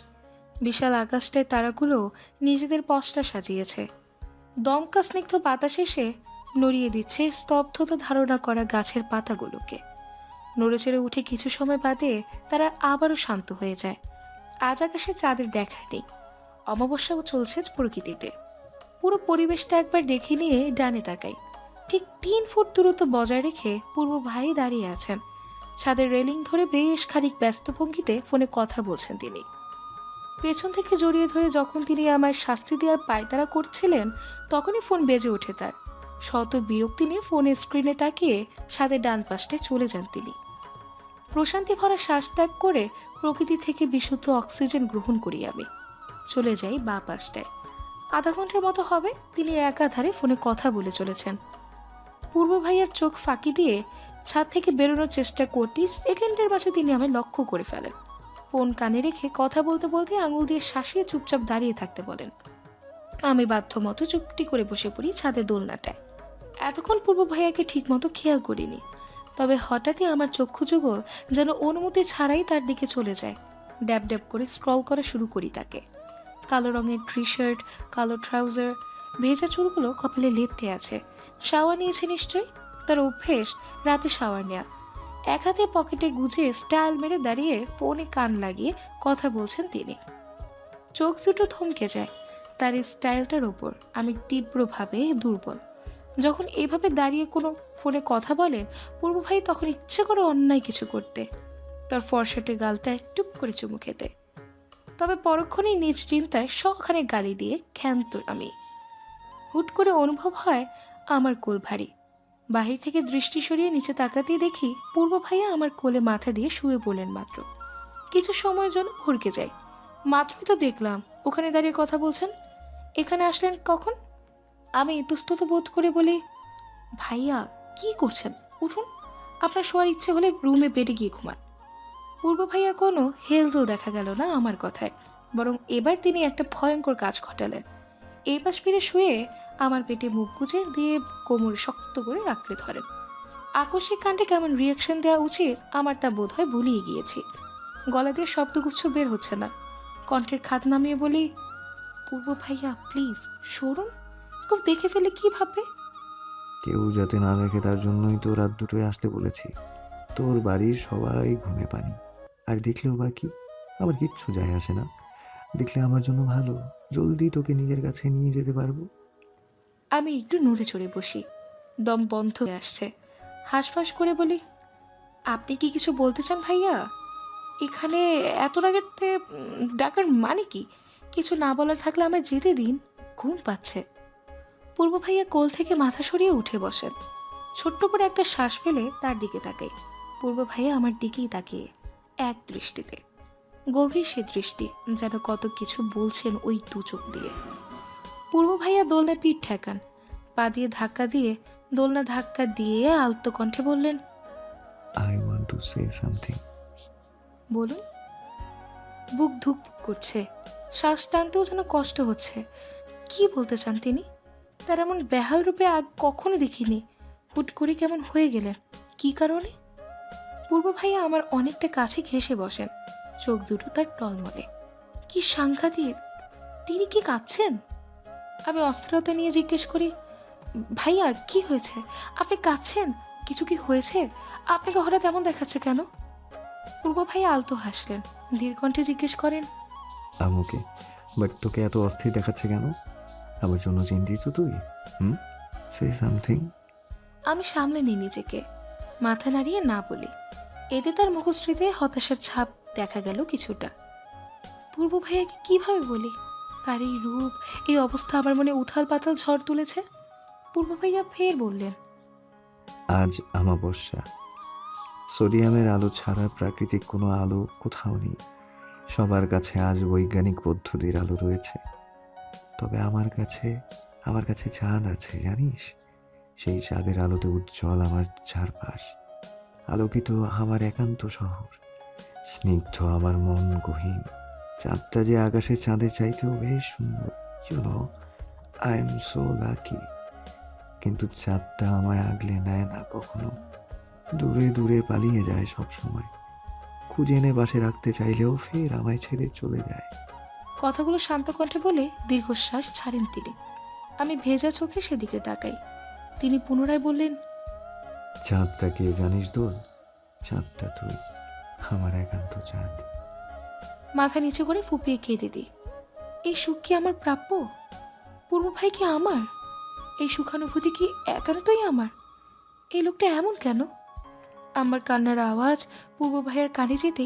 বিশাল আকাশটায় তারাগুলো নিজেদের পশটা সাজিয়েছে। দমকা স্নিগ্ধ বাতাস এসে নড়িয়ে দিচ্ছে স্তব্ধতা ধারণা করা গাছের পাতাগুলোকে। নড়েচড়ে উঠে কিছু সময় বাদে তারা আবারও শান্ত হয়ে যায়। আজ আকাশে চাঁদের দেখা নেই। অমাবস্যাও চলছে প্রকৃতিতে। পুরো পরিবেশটা একবার দেখে নিয়ে ডানে তাকাই। ঠিক 3 ফুট দূরত্ব বজায় রেখে পূর্ব ভাই দাঁড়িয়ে আছেন। ছাদের রেলিং ধরে বেশ খানিক ব্যস্ত ভঙ্গিতে ফোনে কথা বলছেন তিনি। পেছন থেকে জড়িয়ে ধরে যখন তিনি আমায় শাস্তি দেওয়ার পায়তারা করছিলেন, তখনই ফোন বেজে ওঠে তার। শত বিরক্তি নিয়ে ফোনের স্ক্রিনে তাকিয়ে ছাদের ডান পাশটায় চলে যান তিনি। প্রশান্তি ভরা শ্বাস ত্যাগ করে প্রকৃতি থেকে বিশুদ্ধ অক্সিজেন গ্রহণ করি আমি। চলে যাই বাঁ পাশটায়। আধা ঘন্টার মতো হবে তিনি একাধারে ফোনে কথা বলে চলেছেন। পূর্ব ভাইয়ার চোখ ফাঁকি দিয়ে ছাদ থেকে বেরোনোর চেষ্টা করতেই সেকেন্ডের মাঝে তিনি আমায় লক্ষ্য করে ফেলেন। ফোন কানে রেখে কথা বলতে বলতে আঙুল দিয়ে শাসিয়ে চুপচাপ দাঁড়িয়ে থাকতে বলেন। আমি বাধ্য মতো চুপটি করে বসে পড়ি ছাদের দোলনাটায়। এতক্ষণ পূর্ব ভাইয়াকে ঠিক মতো খেয়াল করিনি, তবে হঠাৎই আমার চক্ষু যুগল যেন অনুমতি ছাড়াই তার দিকে চলে যায়। ড্যাব ড্যাব করে স্ক্রল করা শুরু করি তাকে। কালো রঙের টি শার্ট, কালো ট্রাউজার, ভেজা চুলগুলো কপালে লেপ্টে আছে। শাওয়ার নিয়েছে নিশ্চয়ই, তার অভ্যেস রাতে শাওয়ার নেওয়া। এক হাতে পকেটে গুজে স্টাইল মেরে দাঁড়িয়ে ফোনে কান লাগিয়ে কথা বলছেন তিনি। চোখ দুটো থমকে যায় তার এই স্টাইলটার ওপর। আমি তীব্রভাবে দুর্বল। যখন এভাবে দাঁড়িয়ে কোনো ফোনে কথা বলেন পূর্ব ভাই, তখন ইচ্ছে করে অন্যায় কিছু করতে, তার ফরসাটে গালটা টুপ করে চুমু খেতে। তবে পরক্ষণেই নিজ চিন্তায় সখানে গালি দিয়ে ক্ষান্ত আমি। হুট করে অনুভব হয় আমার কোল ভারী। বাহির থেকে দৃষ্টি সরিয়ে নিচে তাকাতেই দেখি পূর্ব ভাইয়া আমার কোলে মাথা দিয়ে শুয়ে পড়লেন মাত্র। কিছু সময়ের জন্য ভরকে যাই। মাত্রই তো দেখলাম ওখানে দাঁড়িয়ে কথা বলছেন। এখানে আসলেন কখন? আমি ইতস্তত বোধ করে বলি, ভাইয়া কি করছেন? উঠুন, আপনার শোয়ার ইচ্ছে হলে রুমে বেডে গিয়ে ঘুমান। পূর্ব ভাইয়ার কোনো হেলদোল দেখা গেল না আমার কথায়, বরং এবার তিনি একটা ভয়ঙ্কর কাজ ঘটালেন। এই পাশ ফিরে শুয়ে আমার পেটে মুখ গুজে দিয়ে কোমরে শক্ত করে আঁকড়ে ধরেন। আকস্মিক কাণ্ডে কেমন রিয়াকশন দেওয়া উচিত আমার তা বোধ হয় ভুলিয়ে গিয়েছি। গলা দিয়ে শব্দগুচ্ছ বের হচ্ছে না। কণ্ঠের খাত নামিয়ে বলি, পূর্ব ভাইয়া প্লিজ সরুন, কেউ দেখে ফেলে কি ভাববে? কেউ যাতে না দেখে তার জন্যই তো রাত দুটোয় আসতে বলেছি। তোর বাড়ির সবাই ঘুমে পানি, আর দেখলেও বা কি, আমার কিচ্ছু যায় আসে না। দেখলে আমার জন্য ভালো, জলদি তোকে নিজের কাছে নিয়ে যেতে পারবো। আমি একটু নড়ে চড়ে বসি, দম বন্ধ হয়ে আসছে। হাঁসফাঁস করে বলি, আপনি কি কিছু বলতে চান ভাইয়া? এখানে এত রাগেতে ডাকার মানে কি? কিছু না বলার থাকলে আমায় যেতে দিন, ঘুম পাচ্ছে। পূর্ব ভাইয়া কোল থেকে মাথা সরিয়ে উঠে বসেন। ছোট্ট করে একটা শ্বাস ফেলে তার দিকে তাকাই। পূর্ব ভাইয়া আমার দিকেই তাকিয়ে এক দৃষ্টিতে, গভীর সে দৃষ্টি, যেন কত কিছু বলছেন ওই দু চোখ দিয়ে। পূর্ব ভাইয়া দোলনায় পিঠ ঠেকান, পা দিয়ে ধাক্কা দিয়ে দোলনা ধাক্কা দিয়ে আলতো কণ্ঠে বললেন, I want to say something. বলুন। বুক ধুক করছে, শ্বাস টানতেও যেন কষ্ট হচ্ছে। কি বলতে চান তিনি? তার এমন বেহাল রূপে আগ কখনো দেখিনি। হুট করে কেমন হয়ে গেলেন, কি কারণে? পূর্ব ভাইয়া আমার অনেকটা কাছে ঘেঁষে বসেন, চোখ দুটো তার টলমলে। কি সাংঘাতিক! তিনি কি কাঁদছেন? আমি অস্থিরতা নিয়ে জিজ্ঞেস করি, ভাইয়া কি হয়েছে? আপনি কাঁদছেন? কিছু কি হয়েছে? আপনাকে হঠাৎ এমন দেখাচ্ছে কেন? পূর্ব ভাইয়া আলতো হাসলেন, ধীর কণ্ঠে জিজ্ঞেস করেন, আমুকে, বাট তোকে এত অস্থির দেখাচ্ছে কেন? আমার জন্য চিন্তিত তুই? Say something. আমি সামলে নিই নিজেকে, মাথা নাড়িয়ে না বলি। এতে তার মুখশ্রীতে হতাশার ছাপ দেখা গেল কিছুটা। পূর্ব ভাইয়াকে কিভাবে বলি? তার এই রূপ, এই অবস্থা আমার মনে উথাল পাতাল ঝড় তুলেছে। পূর্ব ভাইয়া ফের বললেন, আজ আমাবস্যা। সোডিয়ামের আলো ছাড়া প্রাকৃতিক কোনো আলো কোথাও নেই। সবার কাছে আজ বৈজ্ঞানিক পদ্ধতির আলো রয়েছে, তবে আমার কাছে চাঁদ আছে, জানিস? সেই চাঁদের আলোতে উজ্জ্বল আমার চারপাশ, আলোকিত আমার একান্ত শহর, স্নিগ্ধ আমার মন গহীন। চাঁদটা যে আকাশের চাঁদের চাইতেও বেশ সুন্দর। I am so lucky. কিন্তু চাঁদটা আমায় আগলে নেয় না কখনো, দূরে দূরে পালিয়ে যায় সব সময়। খুঁজে এনে বাসে রাখতে চাইলেও ফের আমায় ছেড়ে চলে যায়। কথাগুলো শান্ত কণ্ঠে বলে দীর্ঘশ্বাস ছাড়েন তিনি। আমি ভেজা চোখে সেদিকে তাকাই। তিনি পুনরায় বললেন, চাঁদটা কে জানিস দোল? চাঁদটা তুই, আমার একান্ত চাঁদ। মাথা নিচু করে ফুপিয়ে কেঁদে দিই। এই সুখ কি আমার প্রাপ্য? পূর্ব ভাই কি আমার? এই সুখানুভূতি কি একান্তই আমার? এই লোকটা এমন কেন? আমার কান্নার আওয়াজ পূর্ব ভাইয়ের কানে যেতে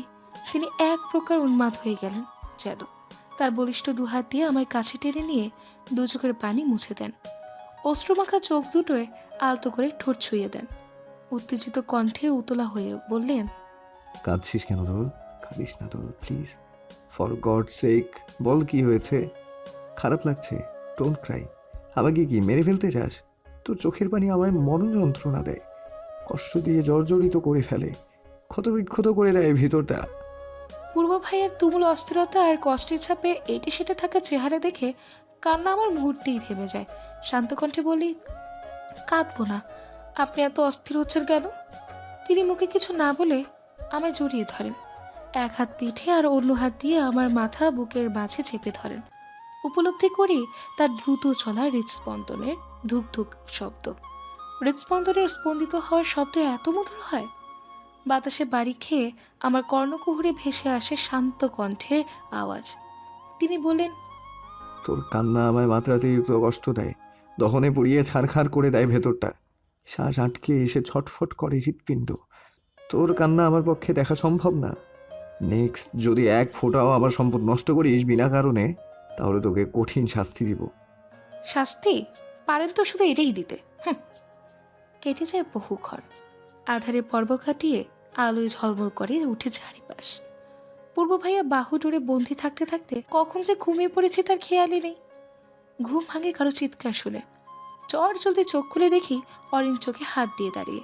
তিনি এক প্রকার উন্মাদ হয়ে গেলেন যেন। তার বলিষ্ঠ দুহাত দিয়ে আমায় কাছে টেনে নিয়ে দু চোখের পানি মুছে দেন। অশ্রুমাখা চোখ দুটোয় আলতো করে ঠোঁট ছুঁয়ে দেন। উত্তেজিত কণ্ঠে উতলা হয়ে বললেন, কাঁদছিস কেন দোল? কাঁদিস না দোল, প্লিজ, ফর গড সেক। বল কি হয়েছে? খারাপ লাগছে? Don't Cry. আমাকে কি মেরে ফেলতে চাস? তোর চোখের পানি আমায় মনোযন্ত্রণা দেয়, কষ্ট দিয়ে জর্জরিত করে ফেলে, ক্ষতবিক্ষত করে দেয় ভিতরটা। পূর্ব ভাইয়ের তুমুল অস্থিরতা আর কষ্টের ছাপে এটে সেটে থাকা চেহারা দেখে কান্না আমার মুহূর্তেই থেমে যায়। শান্ত কণ্ঠে বলি, কাঁদবো না। আপনি এত অস্থির হচ্ছেন কেন? তিনি মুখে কিছু না বলে আমায় জড়িয়ে ধরেন। এক হাত পিঠে আর অন্য হাত দিয়ে আমার মাথা বুকের মাঝে চেপে ধরেন। উপলব্ধি করি তার দ্রুত চলা হৃদস্পন্দনের ধুক ধুক শব্দ। হৃদস্পন্দনের স্পন্দিত হওয়ার শব্দ এত মধুর হয়। বাতাসে বাড়ি খেয়ে আমার কর্ণকুহরে ভেসে আসে শান্ত কণ্ঠের আওয়াজ। তিনি বলেন, তোর কান্না আমায় মাত্রাতিরিক্ত কষ্ট দেয়, দহনে পুড়িয়ে ছারখার করে দেয় ভেতরটা। শ্বাস আটকে এসে ছটফট করে হৃৎপিণ্ড। তোর কান্না আমার পক্ষে দেখা সম্ভব না। নেক্সট যদি এক ফোঁটাও আমার সম্পদ নষ্ট করিস বিনা কারণে, তাহলে তোকে কঠিন শাস্তি দিব। শাস্তি পারেন তো শুধু এটাই দিতে। কেটে যায় বহুক্ষণ। আধারে পর্ব কাটিয়ে আলোয় ঝলমল করে উঠে চারিপাশ। পূর্ব ভাইয়া বাহু ডোরে বন্দি থাকতে থাকতে কখন যে ঘুমিয়ে পড়েছি তার খেয়ালই নেই। ঘুম ভাঙে কারো চিৎকার শুনে। চট জলদি চোখ খুলে দেখি অরিন চোখে হাত দিয়ে দাঁড়িয়ে।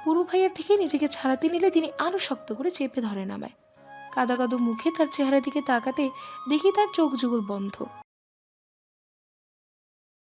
পূর্ব ভাইয়ার থেকে নিজেকে ছাড়াতে নিলে তিনি আরো শক্ত করে চেপে ধরেন আমায়। কাদা কাদো মুখে তার চেহারা দিকে তাকাতে দেখি তার চোখ যুগল বন্ধ।